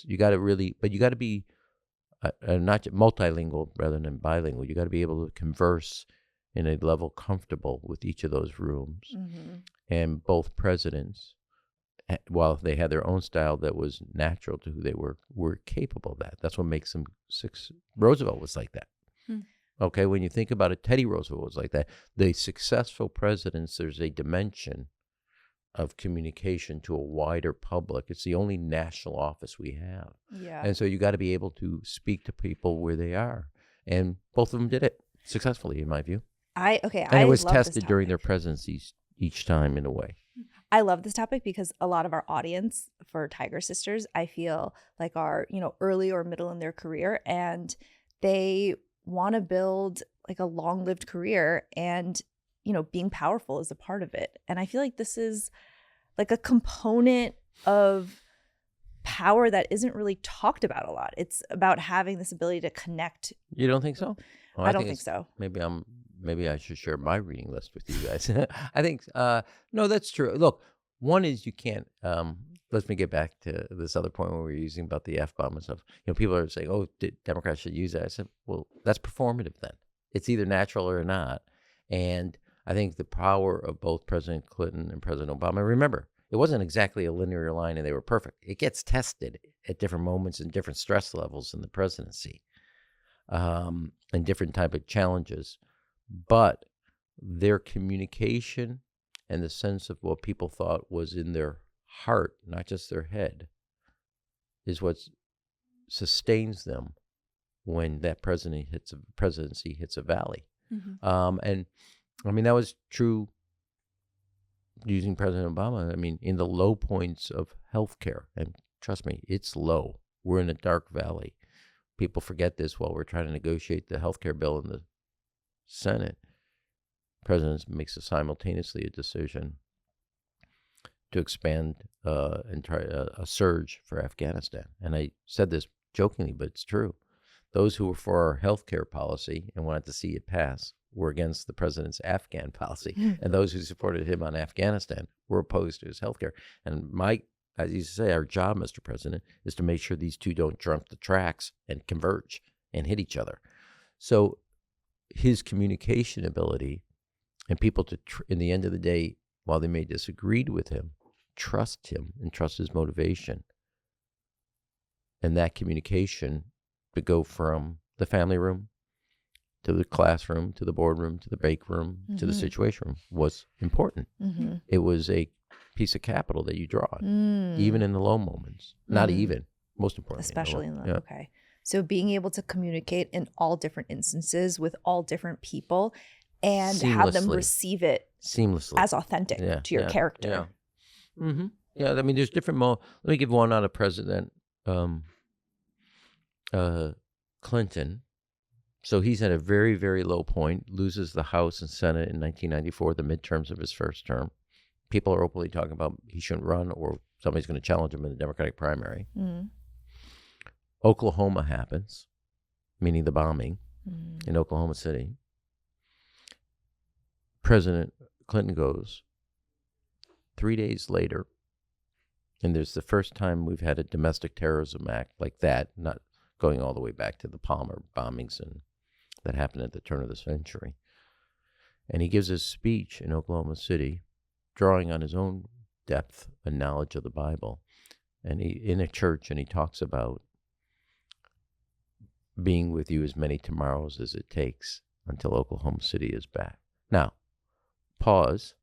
You got to be not multilingual rather than bilingual. You got to be able to converse in a level comfortable with each of those rooms. And both presidents, while they had their own style that was natural to who they were capable of that. That's what makes them Roosevelt was like that. Okay, when you think about it, Teddy Roosevelt was like that. The successful presidents, there's a dimension of communication to a wider public. It's the only national office we have. Yeah. And so you got to be able to speak to people where they are. And both of them did it successfully, in my view. And it was tested during their presidencies each time in a way. I love this topic because a lot of our audience for Tiger Sisters, I feel like are, early or middle in their career, and they want to build like a long-lived career, and, being powerful is a part of it. And I feel like this is like a component of power that isn't really talked about a lot. It's about having this ability to connect. You don't think so? Well, I don't think so. Maybe I should share my reading list with you guys. I think, no, that's true. Look, one is you can't, let me get back to this other point where we were using about the F-bomb and stuff. People are saying, oh, Democrats should use that. I said, well, that's performative then. It's either natural or not. And I think the power of both President Clinton and President Obama, remember, it wasn't exactly a linear line and they were perfect. It gets tested at different moments and different stress levels in the presidency, and different type of challenges. But their communication and the sense of what people thought was in their heart, not just their head, is what sustains them when that presidency hits a valley. And that was true using President Obama. In the low points of healthcare, and trust me, it's low. We're in a dark valley. People forget this while we're trying to negotiate the healthcare bill in the Senate. President makes simultaneously a decision to expand and try a surge for Afghanistan. And I said this jokingly, but it's true. Those who were for our healthcare policy and wanted to see it pass were against the president's Afghan policy. And those who supported him on Afghanistan were opposed to his healthcare. And as you say, our job, Mr. President, is to make sure these two don't jump the tracks and converge and hit each other. So his communication ability and people in the end of the day, while they may disagree with him, trust him and trust his motivation. And that communication to go from the family room to the classroom, to the boardroom, to the break room, to the situation room was important. It was a piece of capital that you draw on, even in the low moments. Not even, most importantly. Especially in the low. Okay. So being able to communicate in all different instances with all different people and have them receive it seamlessly as authentic to your character. Yeah, there's different let me give one out of President Clinton. So he's at a very, very low point, loses the House and Senate in 1994, the midterms of his first term. People are openly talking about he shouldn't run or somebody's going to challenge him in the Democratic primary. Oklahoma happens, meaning the bombing in Oklahoma City. President Clinton goes. 3 days later, and there's the first time we've had a domestic terrorism act like that, not going all the way back to the Palmer bombings that happened at the turn of the century. And he gives his speech in Oklahoma City, drawing on his own depth and knowledge of the Bible. And he in a church, and he talks about being with you as many tomorrows as it takes until Oklahoma City is back. Now, pause.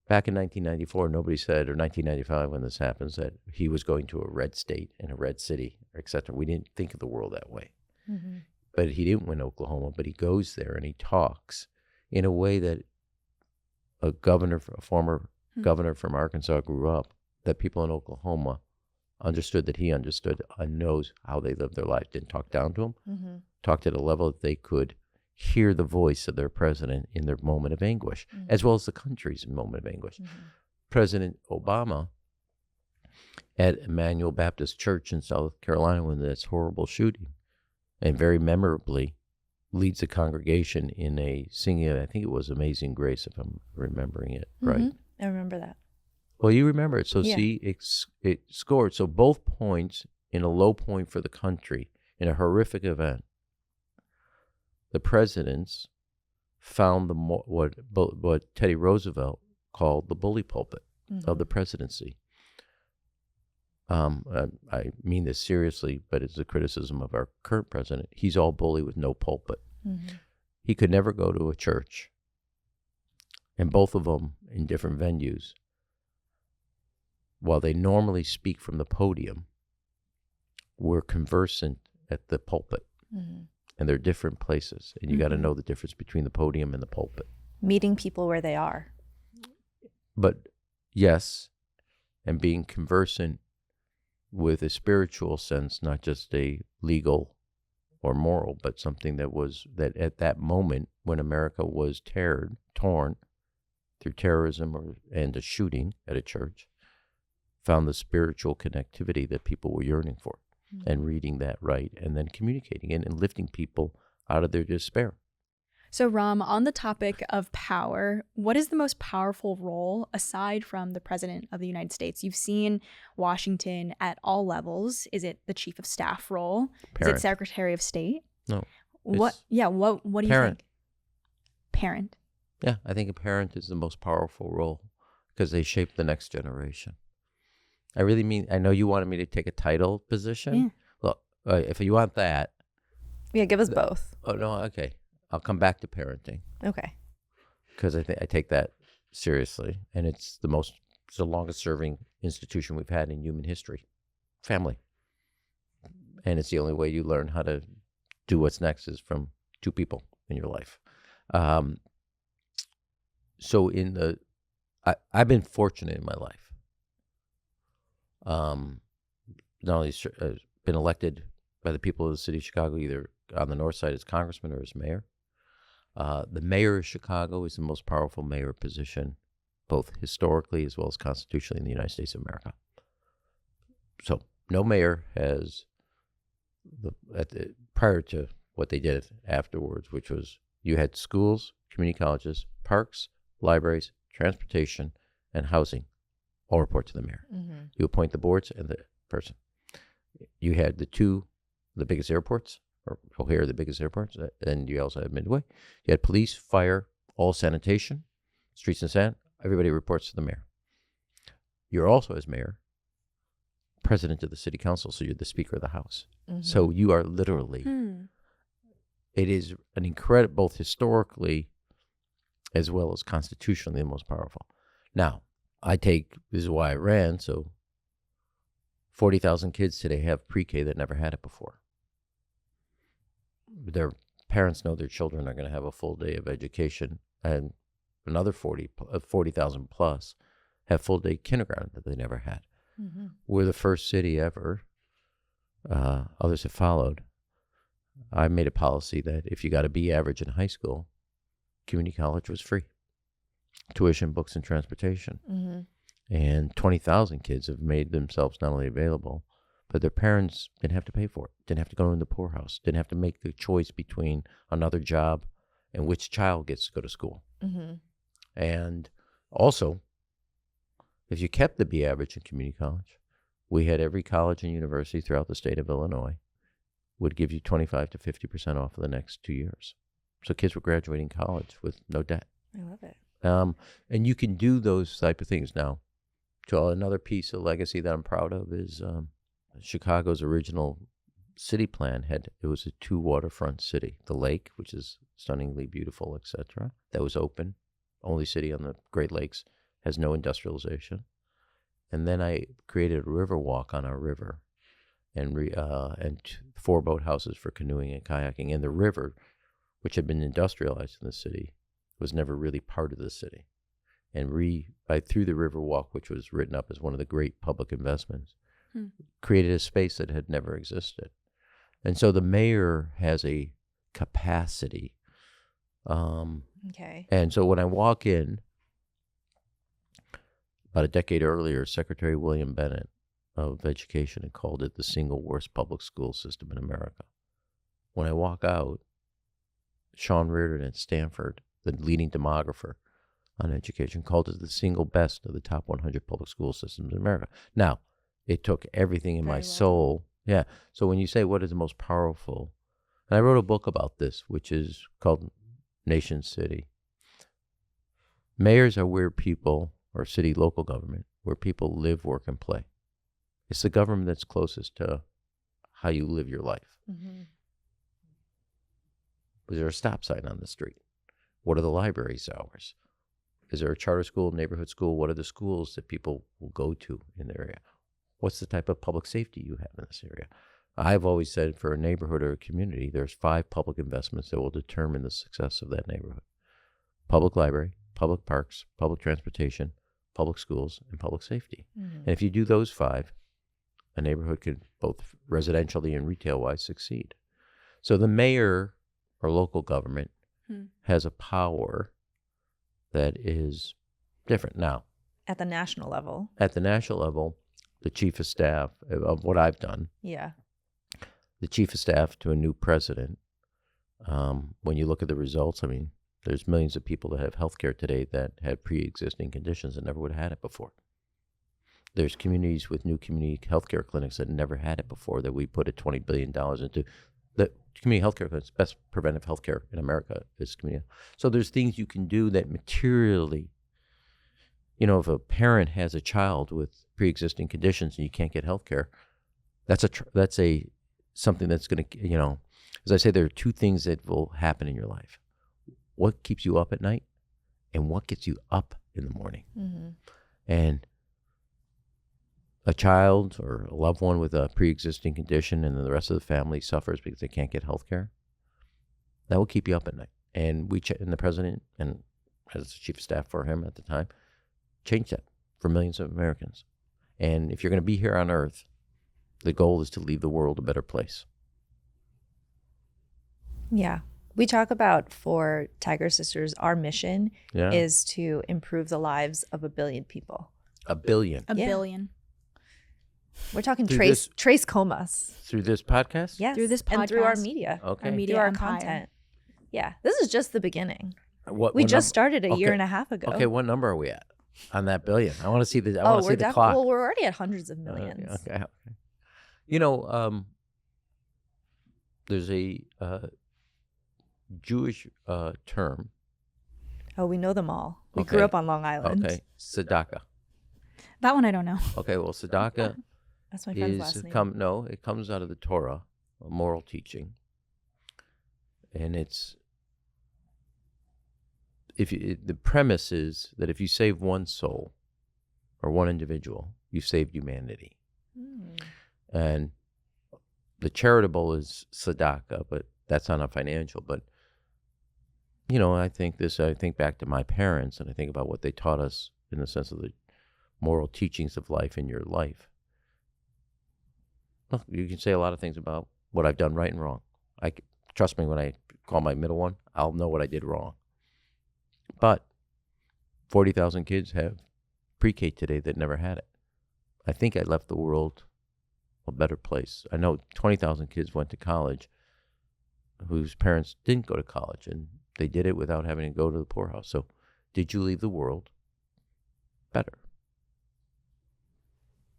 Back in 1994, nobody said, or 1995 when this happens, that he was going to a red state and a red city, etc. We didn't think of the world that way. Mm-hmm. But he didn't win Oklahoma, but he goes there and he talks in a way that a former governor from Arkansas grew up, that people in Oklahoma understood that he understood and knows how they live their life. Didn't talk down to him, talked at a level that they could hear the voice of their president in their moment of anguish, as well as the country's moment of anguish. President Obama at Emmanuel Baptist Church in South Carolina when this horrible shooting, and very memorably leads the congregation in a singing, I think it was Amazing Grace, if I'm remembering it right. I remember that. Well, you remember it. So yeah. See, it scored. So both points in a low point for the country, in a horrific event, the presidents found what Teddy Roosevelt called the bully pulpit of the presidency. I mean this seriously, but it's a criticism of our current president. He's all bully with no pulpit. He could never go to a church, and both of them in different venues, while they normally speak from the podium, were conversant at the pulpit. And they're different places, and you got to know the difference between the podium and the pulpit. Meeting people where they are. But yes, and being conversant with a spiritual sense, not just a legal or moral, but something that at that moment when America was torn through terrorism and a shooting at a church, found the spiritual connectivity that people were yearning for. And reading that right, and then communicating it and lifting people out of their despair. So, Rahm, on the topic of power, what is the most powerful role aside from the President of the United States? You've seen Washington at all levels. Is it the Chief of Staff role? Parent. Is it Secretary of State? No. What do you think? Parent. Yeah, I think a parent is the most powerful role because they shape the next generation. I really mean, I know you wanted me to take a title position. Yeah. Look, if you want that. Yeah, give us both. Oh, no, okay. I'll come back to parenting. Okay. Because I take that seriously. And it's the longest serving institution we've had in human history. Family. And it's the only way you learn how to do what's next is from two people in your life. So I've been fortunate in my life. Not only been elected by the people of the city of Chicago, either on the north side as congressman or as mayor. The mayor of Chicago is the most powerful mayor position, both historically as well as constitutionally in the United States of America. So no mayor has, prior to what they did afterwards, which was you had schools, community colleges, parks, libraries, transportation, and housing all report to the mayor. You appoint the boards and the person. You had the biggest airports, or O'Hare, the biggest airports, and you also had Midway. You had police, fire, all sanitation, streets and sand. Everybody reports to the mayor. You're also, as mayor, president of the city council, so you're the speaker of the house. So you are literally, it is an incredible, both historically as well as constitutionally, the most powerful. Now, this is why I ran, so 40,000 kids today have pre-K that never had it before. Their parents know their children are going to have a full day of education, and another 40,000 plus have full day kindergarten that they never had. We're the first city ever. Others have followed. I made a policy that if you got a B average in high school, community college was free. Tuition, books, and transportation. And 20,000 kids have made themselves not only available, but their parents didn't have to pay for it, didn't have to go in the poorhouse, didn't have to make the choice between another job and which child gets to go to school. And also, if you kept the B average in community college, we had every college and university throughout the state of Illinois would give you 25 to 50% off for the next 2 years. So kids were graduating college with no debt. I love it. And you can do those type of things. Now, to another piece of legacy that I'm proud of is Chicago's original city plan it was a 2 waterfront city. The lake, which is stunningly beautiful, etc., that was open. Only city on the Great Lakes, has no industrialization. And then I created a river walk on our river, and 4 boathouses for canoeing and kayaking. And the river, which had been industrialized in the city, was never really part of the city. And through the river walk, which was written up as one of the great public investments, created a space that had never existed. And so the mayor has a capacity. Okay. And so when I walk in, about a decade earlier, Secretary William Bennett of Education had called it the single worst public school system in America. When I walk out, Sean Reardon at Stanford, the leading demographer on education, called it the single best of the top 100 public school systems in America. Now, it took everything in my soul. Yeah. So when you say what is the most powerful, and I wrote a book about this, which is called Nation City. Mayors are where people, or city local government, where people live, work, and play. It's the government that's closest to how you live your life. Mm-hmm. Is there a stop sign on the street? What are the library's hours? Is there a charter school, neighborhood school? What are the schools that people will go to in the area? What's the type of public safety you have in this area? I've always said for a neighborhood or a community, there's 5 public investments that will determine the success of that neighborhood. Public library, public parks, public transportation, public schools, and public safety. Mm-hmm. And if you do those 5, a neighborhood could both residentially and retail-wise succeed. So the mayor or local government has a power that is different. Now, at the national level. At the national level, the chief of staff of what I've done. Yeah. The chief of staff to a new president. When you look at the results, I mean, there's millions of people that have health care today that had pre-existing conditions that never would have had it before. There's communities with new community health care clinics that never had it before that we put a $20 billion into. The community health care clinics, best preventive health care in America is community. So there's things you can do that materially, if a parent has a child with pre-existing conditions and you can't get health care, that's something that's going to, as I say, there are 2 things that will happen in your life. What keeps you up at night and what gets you up in the morning. Mm-hmm. And a child or a loved one with a pre-existing condition and then the rest of the family suffers because they can't get health care, that will keep you up at night. And and the president, and as the chief of staff for him at the time, changed that for millions of Americans. And if you're going to be here on Earth, the goal is to leave the world a better place. Yeah. We talk about for Tiger Sisters, our mission is to improve the lives of 1 billion people. 1 billion. A billion. We're talking Trace Comas. Through this podcast? Yes. Through this podcast. And through our media. Okay. Our media through our empire. content. Yeah. This is just the beginning. We just started a year and a half ago. Okay, what number are we at on that billion? I want to see the clock. Well, we're already at hundreds of millions. Okay. There's a Jewish term. Oh, we know them all. We grew up on Long Island. Okay, tzedakah. That one I don't know. Okay, well, tzedakah that's my friend's last name. It comes out of the Torah, a moral teaching, and the premise is that if you save one soul or one individual, you've saved humanity. And the charitable is tzedakah, but that's not a financial. But I think back to my parents, and I think about what they taught us in the sense of the moral teachings of life in your life. Look, you can say a lot of things about what I've done right and wrong. Trust me, when I call my middle one, I'll know what I did wrong. But 40,000 kids have pre-K today that never had it. I think I left the world a better place. I know 20,000 kids went to college whose parents didn't go to college, and they did it without having to go to the poorhouse. So did you leave the world better?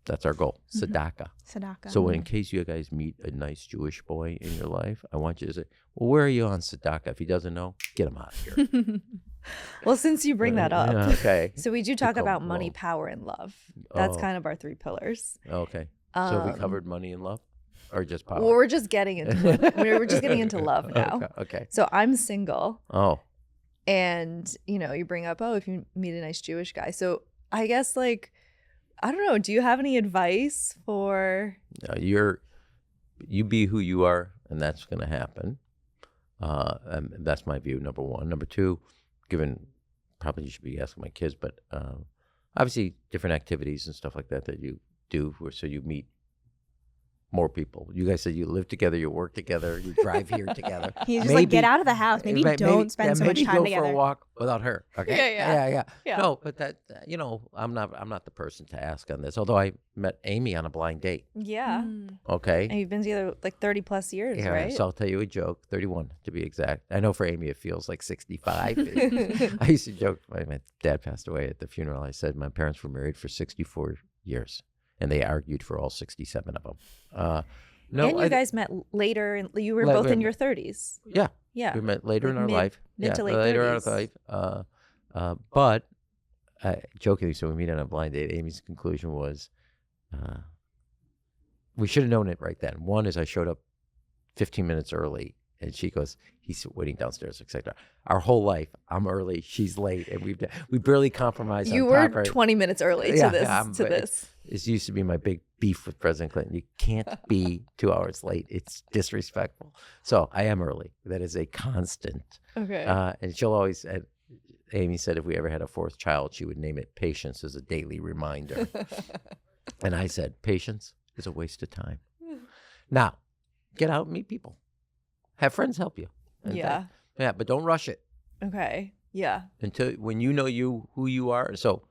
That's our goal. Sadaka. Sadaka. So in case you guys meet a nice Jewish boy in your life, I want you to say, well, where are you on Sadaka? If he doesn't know, get him out of here. Well, since you bring that up, Okay. so we do talk Become about money, wrong. power, and love. That's Oh. kind of our 3 pillars. Okay. So have we covered money and love, or just power? Well, we're just getting into we're just getting into love now. Okay. So I'm single, Oh. and you bring up, if you meet a nice Jewish guy. So I guess I don't know. Do you have any advice for? You be who you are, and that's going to happen. And that's my view. Number one. Number two, probably you should be asking my kids, but obviously different activities and stuff like that you do, so you meet more people. You guys said you live together, you work together, you drive here together. He's just like, get out of the house. Maybe don't spend so much time go together. for a walk without her. Okay. Yeah. No, but that I'm not the person to ask on this. Although I met Amy on a blind date. Yeah. Okay. And you've been together 30 plus years, Yeah, right? so I'll tell you a joke, 31 to be exact. I know for Amy it feels like 65. I used to joke, my dad passed away at the funeral. I said my parents were married for 64 years, and they argued for all 67 of them. No, and you guys met later, and you were both in your 30s. Yeah. Yeah. We met later in our life. Mid to late later 30s. in our life. But jokingly, so we meet on a blind date. Amy's conclusion was, we should have known it right then. One is I showed up 15 minutes early, and she goes, he's waiting downstairs, etc. Our whole life, I'm early, she's late, and we barely compromise. You on were top, right? 20 minutes early to this. It used to be my big beef with President Clinton. You can't be 2 hours late. It's disrespectful. So I am early. That is a constant. Okay. And she'll always, Amy said if we ever had a 4th child, she would name it Patience as a daily reminder. And I said, patience is a waste of time. Now, get out and meet people. Have friends help you. Yeah. Yeah, but don't rush it. Okay. Yeah. Until when you know who you are. So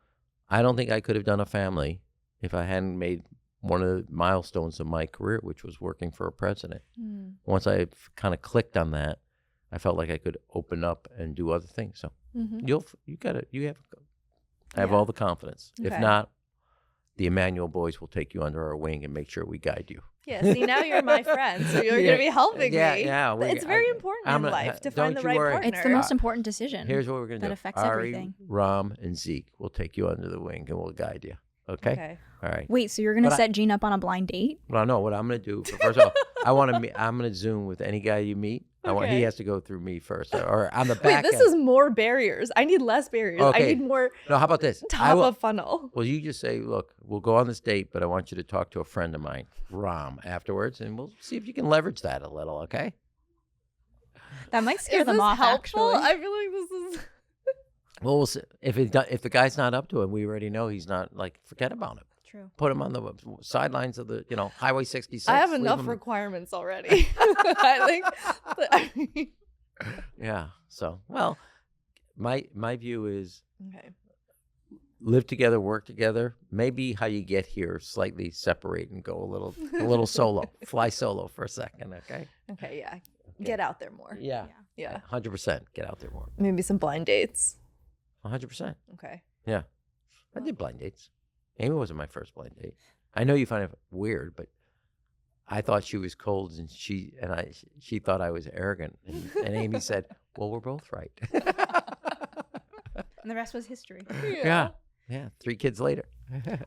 I don't think I could have done a family if I hadn't made one of the milestones of my career, which was working for a president. Once I kind of clicked on that, I felt like I could open up and do other things. So I have all the confidence. Okay. If not, the Emanuel boys will take you under our wing and make sure we guide you. Yeah. See, now you're my friend, so you're going to be helping me. Yeah. It's very important in life to find the right partner. It's the most important decision. Here's what we're going to do. That affects Ari, everything. Ram, and Zeke will take you under the wing and we'll guide you. Okay? All right. Wait, so you're going to set Gene up on a blind date? Well, no, what I'm going to do, first of all, I'm going to Zoom with any guy you meet. He has to go through me first, or on the back Wait, this is more barriers. I need less barriers. Okay. I need more No, how about this? top of funnel. Well, you just say, look, we'll go on this date, but I want you to talk to a friend of mine, Rahm, afterwards, and we'll see if you can leverage that a little, okay? That might scare Is them this off, helpful? actually. I feel like this is... Well, we'll see. If the guy's not up to it, we already know he's not, forget about him. True. Put him on the sidelines of the, Highway 66. I have leave enough him- requirements already. Yeah. So, well, my view is Okay. live together, work together. Maybe how you get here, slightly separate and go a little solo. Fly solo for a second, okay? Okay, yeah. Get out there more. Yeah. Yeah. 100%. Get out there more. Maybe some blind dates. 100%. Okay. Yeah. I did blind dates. Amy wasn't my first blind date. I know you find it weird, but I thought she was cold, and she thought I was arrogant. And Amy said, well, we're both right. And the rest was history. Yeah. 3 kids later.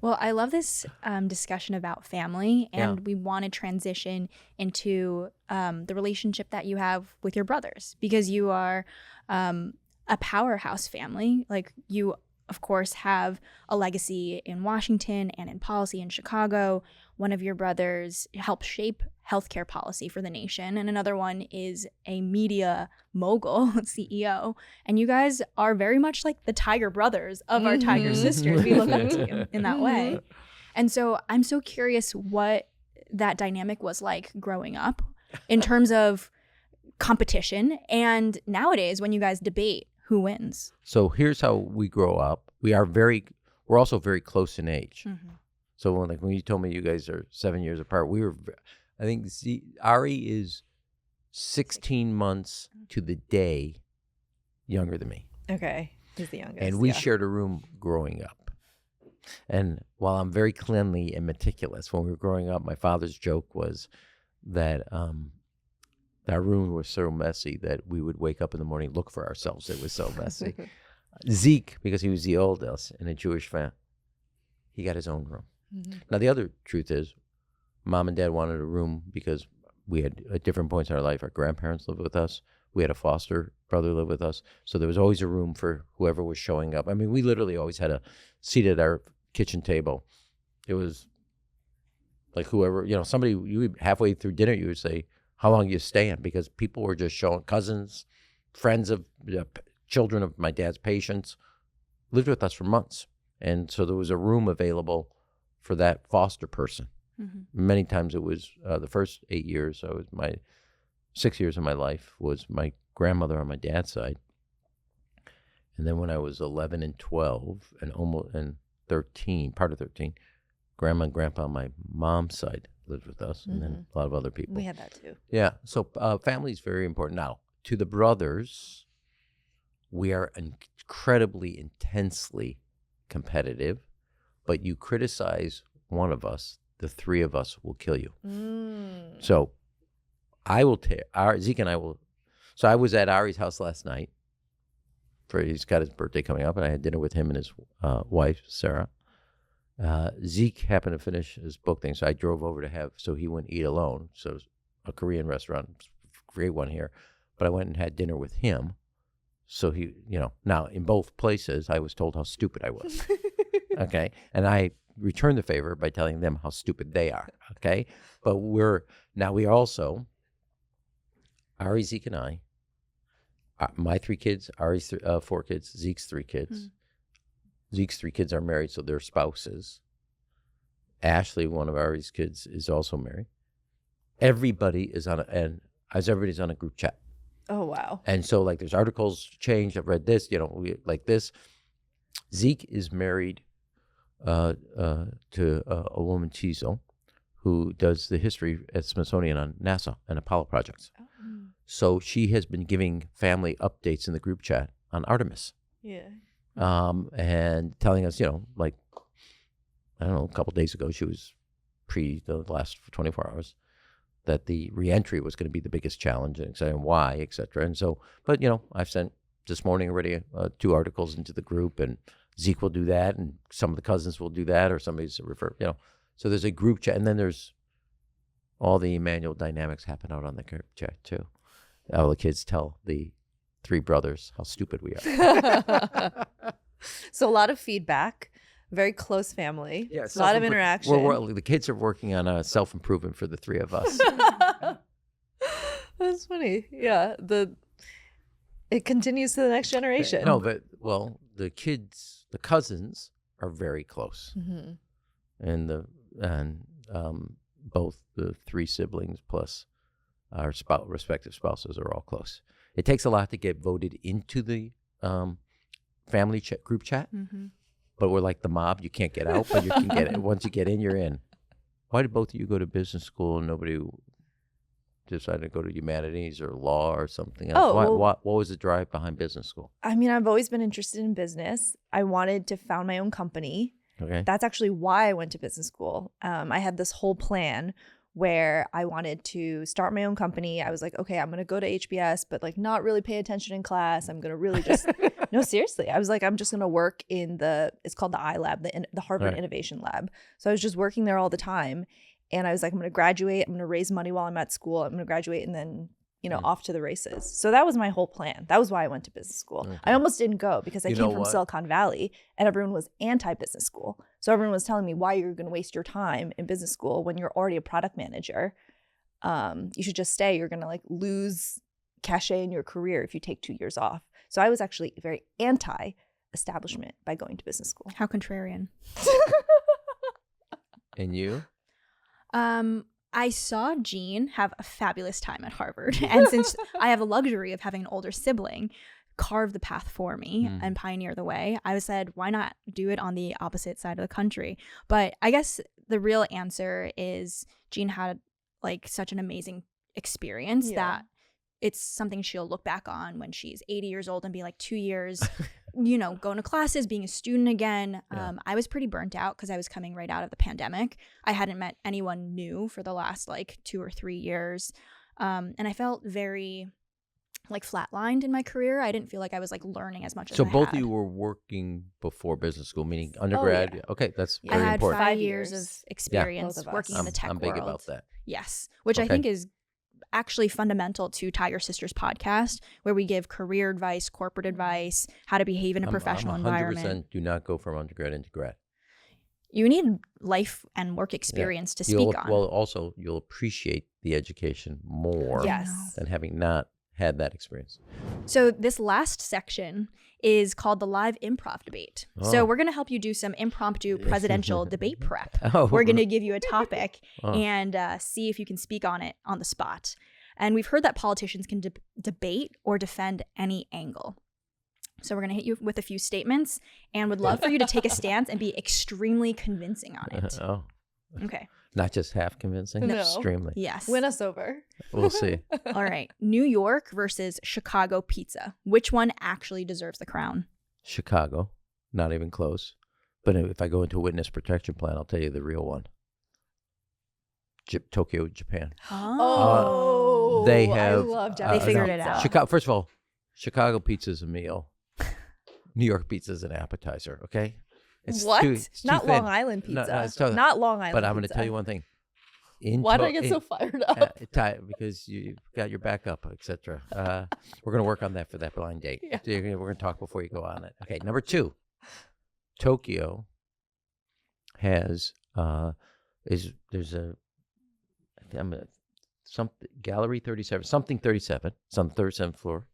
Well, I love this discussion about family, and we want to transition into the relationship that you have with your brothers, because you are a powerhouse family. Like, you, of course, have a legacy in Washington and in policy in Chicago. One of your brothers helped shape healthcare policy for the nation, and another one is a media mogul, CEO. And you guys are very much like the Tiger brothers of our Tiger sisters. We look up to you in that way. And so I'm so curious what that dynamic was like growing up in terms of competition, and nowadays when you guys debate who wins. So here's how we grow up. We're also very close in age. So when you told me you guys are 7 years apart, I think Ari is 16 months to the day younger than me. Okay. He's the youngest. And we shared a room growing up. And while I'm very cleanly and meticulous, when we were growing up, my father's joke was that our room was so messy that we would wake up in the morning, look for ourselves. It was so messy. Zeke, because he was the oldest in a Jewish family, he got his own room. Now, the other truth is, Mom and Dad wanted a room because we had, at different points in our life, our grandparents lived with us. We had a foster brother live with us. So there was always a room for whoever was showing up. I mean, we literally always had a seat at our kitchen table. It was like whoever, somebody, you would, halfway through dinner, you would say, how long are you staying? Because people were just showing, cousins, friends of children of my dad's patients, lived with us for months. And so there was a room available for that foster person. Many times it was the first 8 years, so it was my 6 years of my life was my grandmother on my dad's side. And then when I was 11 and 12 and 13, part of 13, Grandma and Grandpa on my mom's side lived with us, and then a lot of other people. We had that too. Yeah, so family is very important. Now, to the brothers, we are incredibly, intensely competitive, but you criticize one of us, the three of us will kill you. So I will Zeke and I will. So I was at Ari's house last night. He's got his birthday coming up, and I had dinner with him and his wife, Sarah. Zeke happened to finish his book thing, so I drove over so he wouldn't eat alone. So it was a Korean restaurant, great one here. But I went and had dinner with him. So he, now in both places, I was told how stupid I was. Okay. And I returned the favor by telling them how stupid they are. Okay. But we also, Ari, Zeke, and I, my 3 kids, Ari's 4 kids, Zeke's 3 kids. Zeke's 3 kids are married, so they're spouses. Ashley, one of Ari's kids, is also married. Everybody's on a group chat. Oh, wow. And so, like, there's articles changed. I've read this, like this. Zeke is married to a woman, Chizo, who does the history at Smithsonian on NASA and Apollo projects. So she has been giving family updates in the group chat on Artemis. Yeah. And telling us, like, I don't know, a couple of days ago, she was the last 24 hours, that the reentry was going to be the biggest challenge, and saying why, et cetera. And so, but, I've sent this morning already 2 articles into the group, and Zeke will do that, and some of the cousins will do that, or somebody's refer, So there's a group chat, and then there's all the Emanuel dynamics happen out on the group chat, too. All the kids tell the 3 brothers how stupid we are. So a lot of feedback, very close family, Yeah, a lot of interaction. The kids are working on self-improvement for the 3 of us. That's funny. Yeah, it continues to the next generation. No, but the cousins are very close, and both the 3 siblings plus our respective spouses are all close. It takes a lot to get voted into the family group chat, but we're like the mob. You can't get out, but you can get in. Once you get in, you're in. Why did both of you go to business school and nobody decided to go to humanities or law or something else? What was the drive behind business school? I mean, I've always been interested in business. I wanted to found my own company. Okay. That's actually why I went to business school. I had this whole plan where I wanted to start my own company. I was like, okay, I'm going to go to HBS, but like not really pay attention in class. I'm going to really just, no, seriously. I was like, I'm just going to work in it's called the iLab, the Harvard Innovation Lab. So I was just working there all the time. And I was like, I'm going to graduate. I'm going to raise money while I'm at school. I'm going to graduate and then, off to the races. So that was my whole plan. That was why I went to business school. Okay. I almost didn't go because I came from Silicon Valley and everyone was anti-business school. So everyone was telling me why you're going to waste your time in business school when you're already a product manager. You should just stay. You're going to like lose cachet in your career if you take 2 years off. So I was actually very anti-establishment by going to business school. How contrarian. And you? I saw Jean have a fabulous time at Harvard. And since I have the luxury of having an older sibling carve the path for me and pioneer the way, I said, why not do it on the opposite side of the country? But I guess the real answer is Jean had like such an amazing experience that it's something she'll look back on when she's 80 years old and be like, 2 years going to classes, being a student again. I was pretty burnt out because I was coming right out of the pandemic. I hadn't met anyone new for the last like 2 or 3 years. And I felt very like flatlined in my career. I didn't feel like I was like learning as much as I So both had. of you were working before business school, meaning undergrad? yeah. Okay, that's I very had important. 5 5 years years. of experience Both of us. working in the tech I'm world. big about that. Yes, which I Okay. think is actually fundamental to Tiger Sisters podcast, where we give career advice, corporate advice, how to behave in a professional I'm 100% environment. do not go from undergrad into grad. You need life and work experience to You'll, speak on. Well, also, you'll appreciate the education more Yes. than having not had that experience. So this last section is called the live improv debate. So Oh. we're going to help you do some impromptu presidential debate prep. Oh. We're going to give you a topic Oh. and see if you can speak on it on the spot. And we've heard that politicians can debate or defend any angle. So we're going to hit you with a few statements and would love for you to take a stance and be extremely convincing on it. Oh, Okay. not just half convincing, No. extremely. Yes. Win us over. We'll see. All right. New York versus Chicago pizza. Which one actually deserves the crown? Chicago, not even close. But if I go into a witness protection plan, I'll tell you the real one. Tokyo, Japan. Oh, They I have. love They figured it pizza. out. Chicago. First of all, Chicago pizza is a meal. New York pizza is an appetizer. Okay. What? It's Not thin. Long Island No, pizza. it's totally- Not Long Island But I'm going to pizza. tell you one thing. Why did I get so fired up? Because you got your back up, etc. We're going to work on that for that blind date. Yeah. We're going to talk before you go on it. Okay, number 2. Tokyo has there's a something Gallery 37, something 37. It's on the 37th floor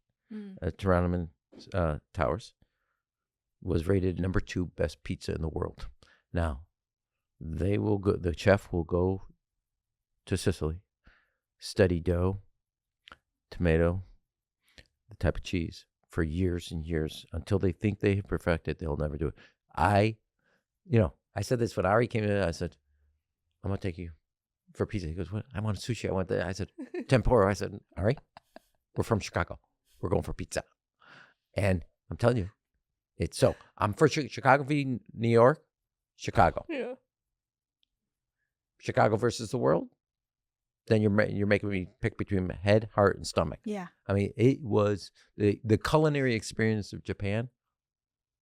at Toronto Towers. Was rated number 2 best pizza in the world. Now, the chef will go to Sicily, study dough, tomato, the type of cheese for years and years until they think they have perfected. They'll never do it. I said this when Ari came in. I said, "I'm gonna take you for pizza." He goes, "What? I want sushi. I want that." I said, "Tempura." I said, "Ari, we're from Chicago. We're going for pizza." And I'm telling you, it's so. I'm for Chicago v. New York. Chicago. Yeah. Chicago versus the world. Then you're making me pick between head, heart, and stomach. Yeah. I mean, it was the culinary experience of Japan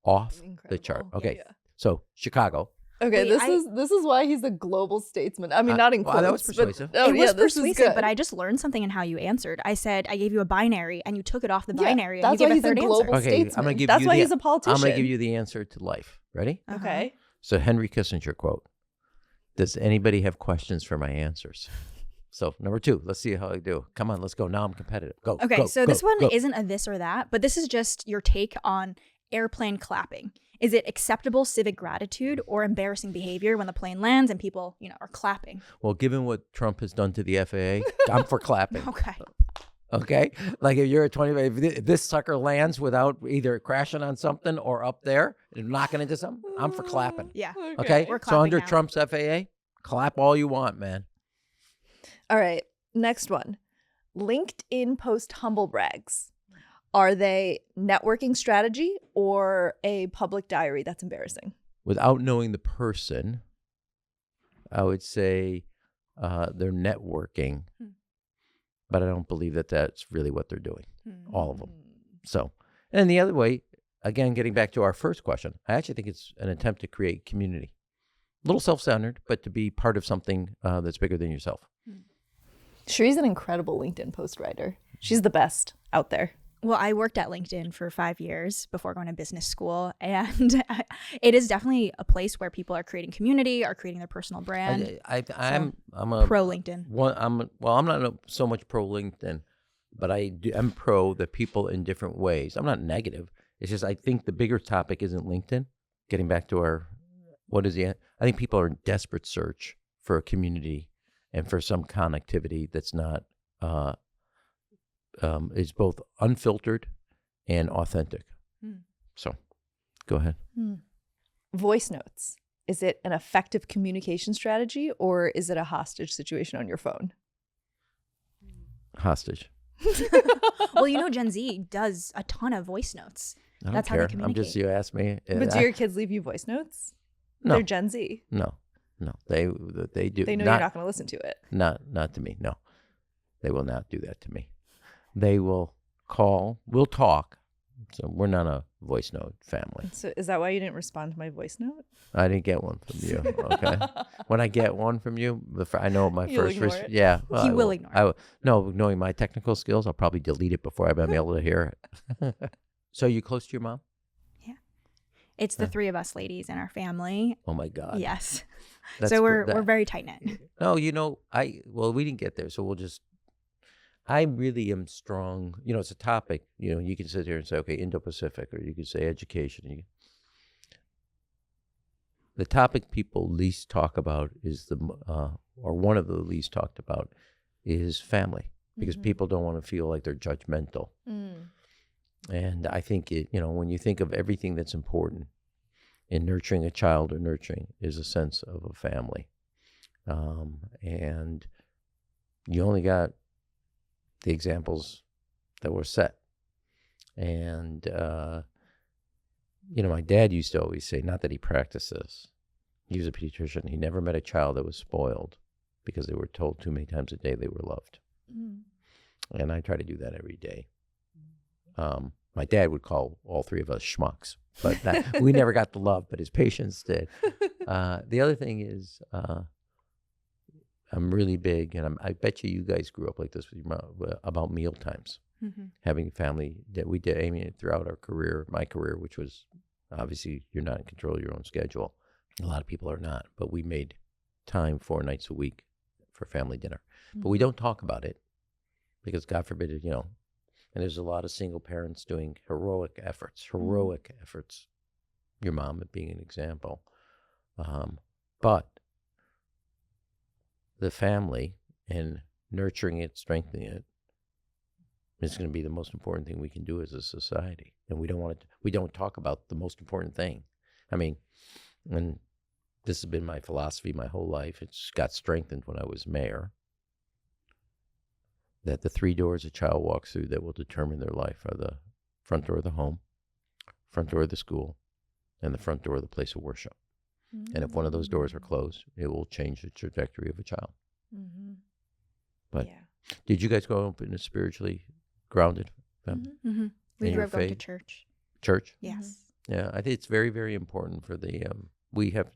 off the chart. Incredible. Okay, Yeah. So Chicago. Okay, Wait, this is why he's a global statesman. I mean, not in quotes. Well, that was but- persuasive. oh, It yeah, was this is persuasive, good. but I just learned something in how you answered. I said I gave you a binary, and you took it off the Yeah, binary, and that's you why gave he's a a third global answer. Okay, I'm statesman. gonna give That's you why the- he's a politician. I'm going to give you the answer to life. Ready? Okay. So Henry Kissinger quote. Does anybody have questions for my answers? So number 2, let's see how I do. Come on, let's go. Now I'm competitive. Go. Okay, go, so go, this one go. isn't a this or that, but this is just your take on airplane clapping. Is it acceptable civic gratitude or embarrassing behavior when the plane lands and people, are clapping? Well, given what Trump has done to the FAA, I'm for clapping. Okay. Okay, like if you're at 20, if this sucker lands without either crashing on something or up there and knocking into something, I'm for clapping. Yeah. Okay, We're so clapping under now. Trump's FAA, clap all you want, man. All right. Next one. LinkedIn post humble brags. Are they networking strategy or a public diary that's embarrassing? Without knowing the person, I would say they're networking, but I don't believe that that's really what they're doing. All of them. So, and the other way, again, getting back to our first question, I actually think it's an attempt to create community. A little self-centered, but to be part of something that's bigger than yourself. She's an incredible LinkedIn post writer. She's the best out there. Well, I worked at LinkedIn for 5 years before going to business school, and it is definitely a place where people are creating community, are creating their personal brand. I'm a Pro LinkedIn. I'm not so much pro LinkedIn, but I'm pro the people in different ways. I'm not negative. It's just I think the bigger topic isn't LinkedIn. Getting back to I think people are in desperate search for a community and for some connectivity that's not is both unfiltered and authentic. So, go ahead. Voice notes. Is it an effective communication strategy or is it a hostage situation on your phone? Hostage. Well, Gen Z does a ton of voice notes. I don't That's how they care. I'm communicate. just, you asked me. But do your kids leave you voice notes? No. They're Gen Z. No. They do. They know you're not going to listen to it. Not to me. No, they will not do that to me. They will call. We'll talk. So we're not a voice note family. So is that why you didn't respond to my voice note? I didn't get one from you. Okay. When I get one from you, I know my You'll first. ignore it? Yeah. Well, He I will ignore it. I will, no, knowing my technical skills, I'll probably delete it before I'm able to hear it. So you close to your mom? It's the three of us ladies in our family. Oh my God. Yes. That's So gr- we're very tight knit. No, we didn't get there, so we'll just. I really am strong. It's a topic. You can sit here and say, okay, Indo-Pacific, or you can say education. The topic people least talk about is or one of the least talked about is family, because people don't want to feel like they're judgmental. And I think when you think of everything that's important in nurturing a child or nurturing is a sense of a family. And you only got the examples that were set. And, my dad used to always say, not that he practiced this, he was a pediatrician. He never met a child that was spoiled because they were told too many times a day they were loved. And I try to do that every day. My dad would call all three of us schmucks, but we never got the love, but his patients did. The other thing is, I'm really big, and I bet you guys grew up like this with your mom, about meal times. Having family that we did, throughout our career, my career, which was obviously you're not in control of your own schedule. A lot of people are not, but we made time 4 nights a week for family dinner. But we don't talk about it because God forbid it, and there's a lot of single parents doing heroic efforts. Your mom being an example. But the family and nurturing it, strengthening it, is going to be the most important thing we can do as a society. And we don't talk about the most important thing. And this has been my philosophy my whole life. It's got strengthened when I was mayor. That the 3 doors a child walks through that will determine their life are the front door of the home, front door of the school, and the front door of the place of worship. And if one of those doors are closed, it will change the trajectory of a child. But did you guys grow up in a spiritually grounded family? We In grew your up going to faith? church. Church? Yes. Yeah, I think it's very, very important for the, we have,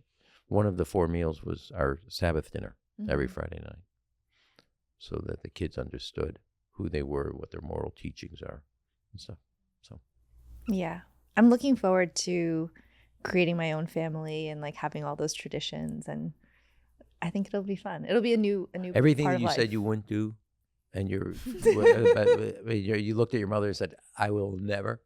one of the 4 meals was our Sabbath dinner every Friday night, so that the kids understood who they were, what their moral teachings are and stuff. So, yeah, I'm looking forward to creating my own family and like having all those traditions, and I think it'll be fun. It'll be a new everything part that of you life. said you wouldn't do, and you looked at your mother and said, I will never,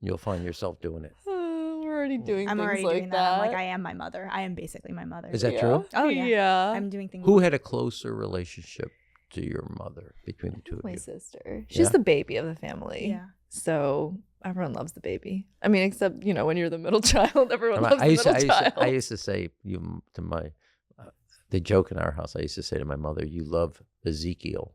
you'll find yourself doing it. We're already doing I'm things already like doing that. I'm like, I am my mother. I am basically my mother. Is that true? Oh, yeah. Yeah. I'm doing things. Who had a closer relationship to your mother between the two of My you? sister. She's the baby of the family. Yeah. So everyone loves the baby. Except, when you're the middle child, everyone loves the middle child. I used to say to my, the joke in our house, I used to say to my mother, you love Ezekiel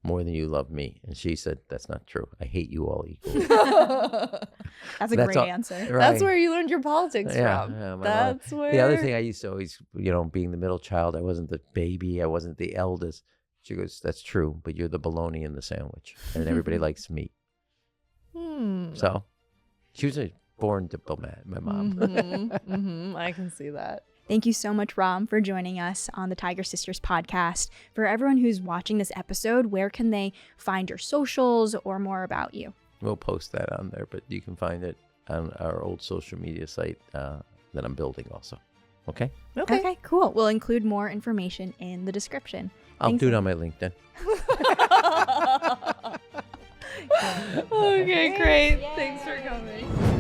more than you love me. And she said, that's not true. I hate you all equally. That's a great answer. Right. That's where you learned your politics from. Yeah, That's where. The other thing I used to always, being the middle child, I wasn't the baby, I wasn't the eldest. She goes, that's true, but you're the bologna in the sandwich. And everybody likes meat. So she was a born diplomat, my mom. I can see that. Thank you so much, Rahm, for joining us on the Tiger Sisters podcast. For everyone who's watching this episode, where can they find your socials or more about you? We'll post that on there, but you can find it on our old social media site that I'm building also. Okay? Okay, cool. We'll include more information in the description. I'll Thanks. do it on my LinkedIn. Okay, great. Thanks for coming.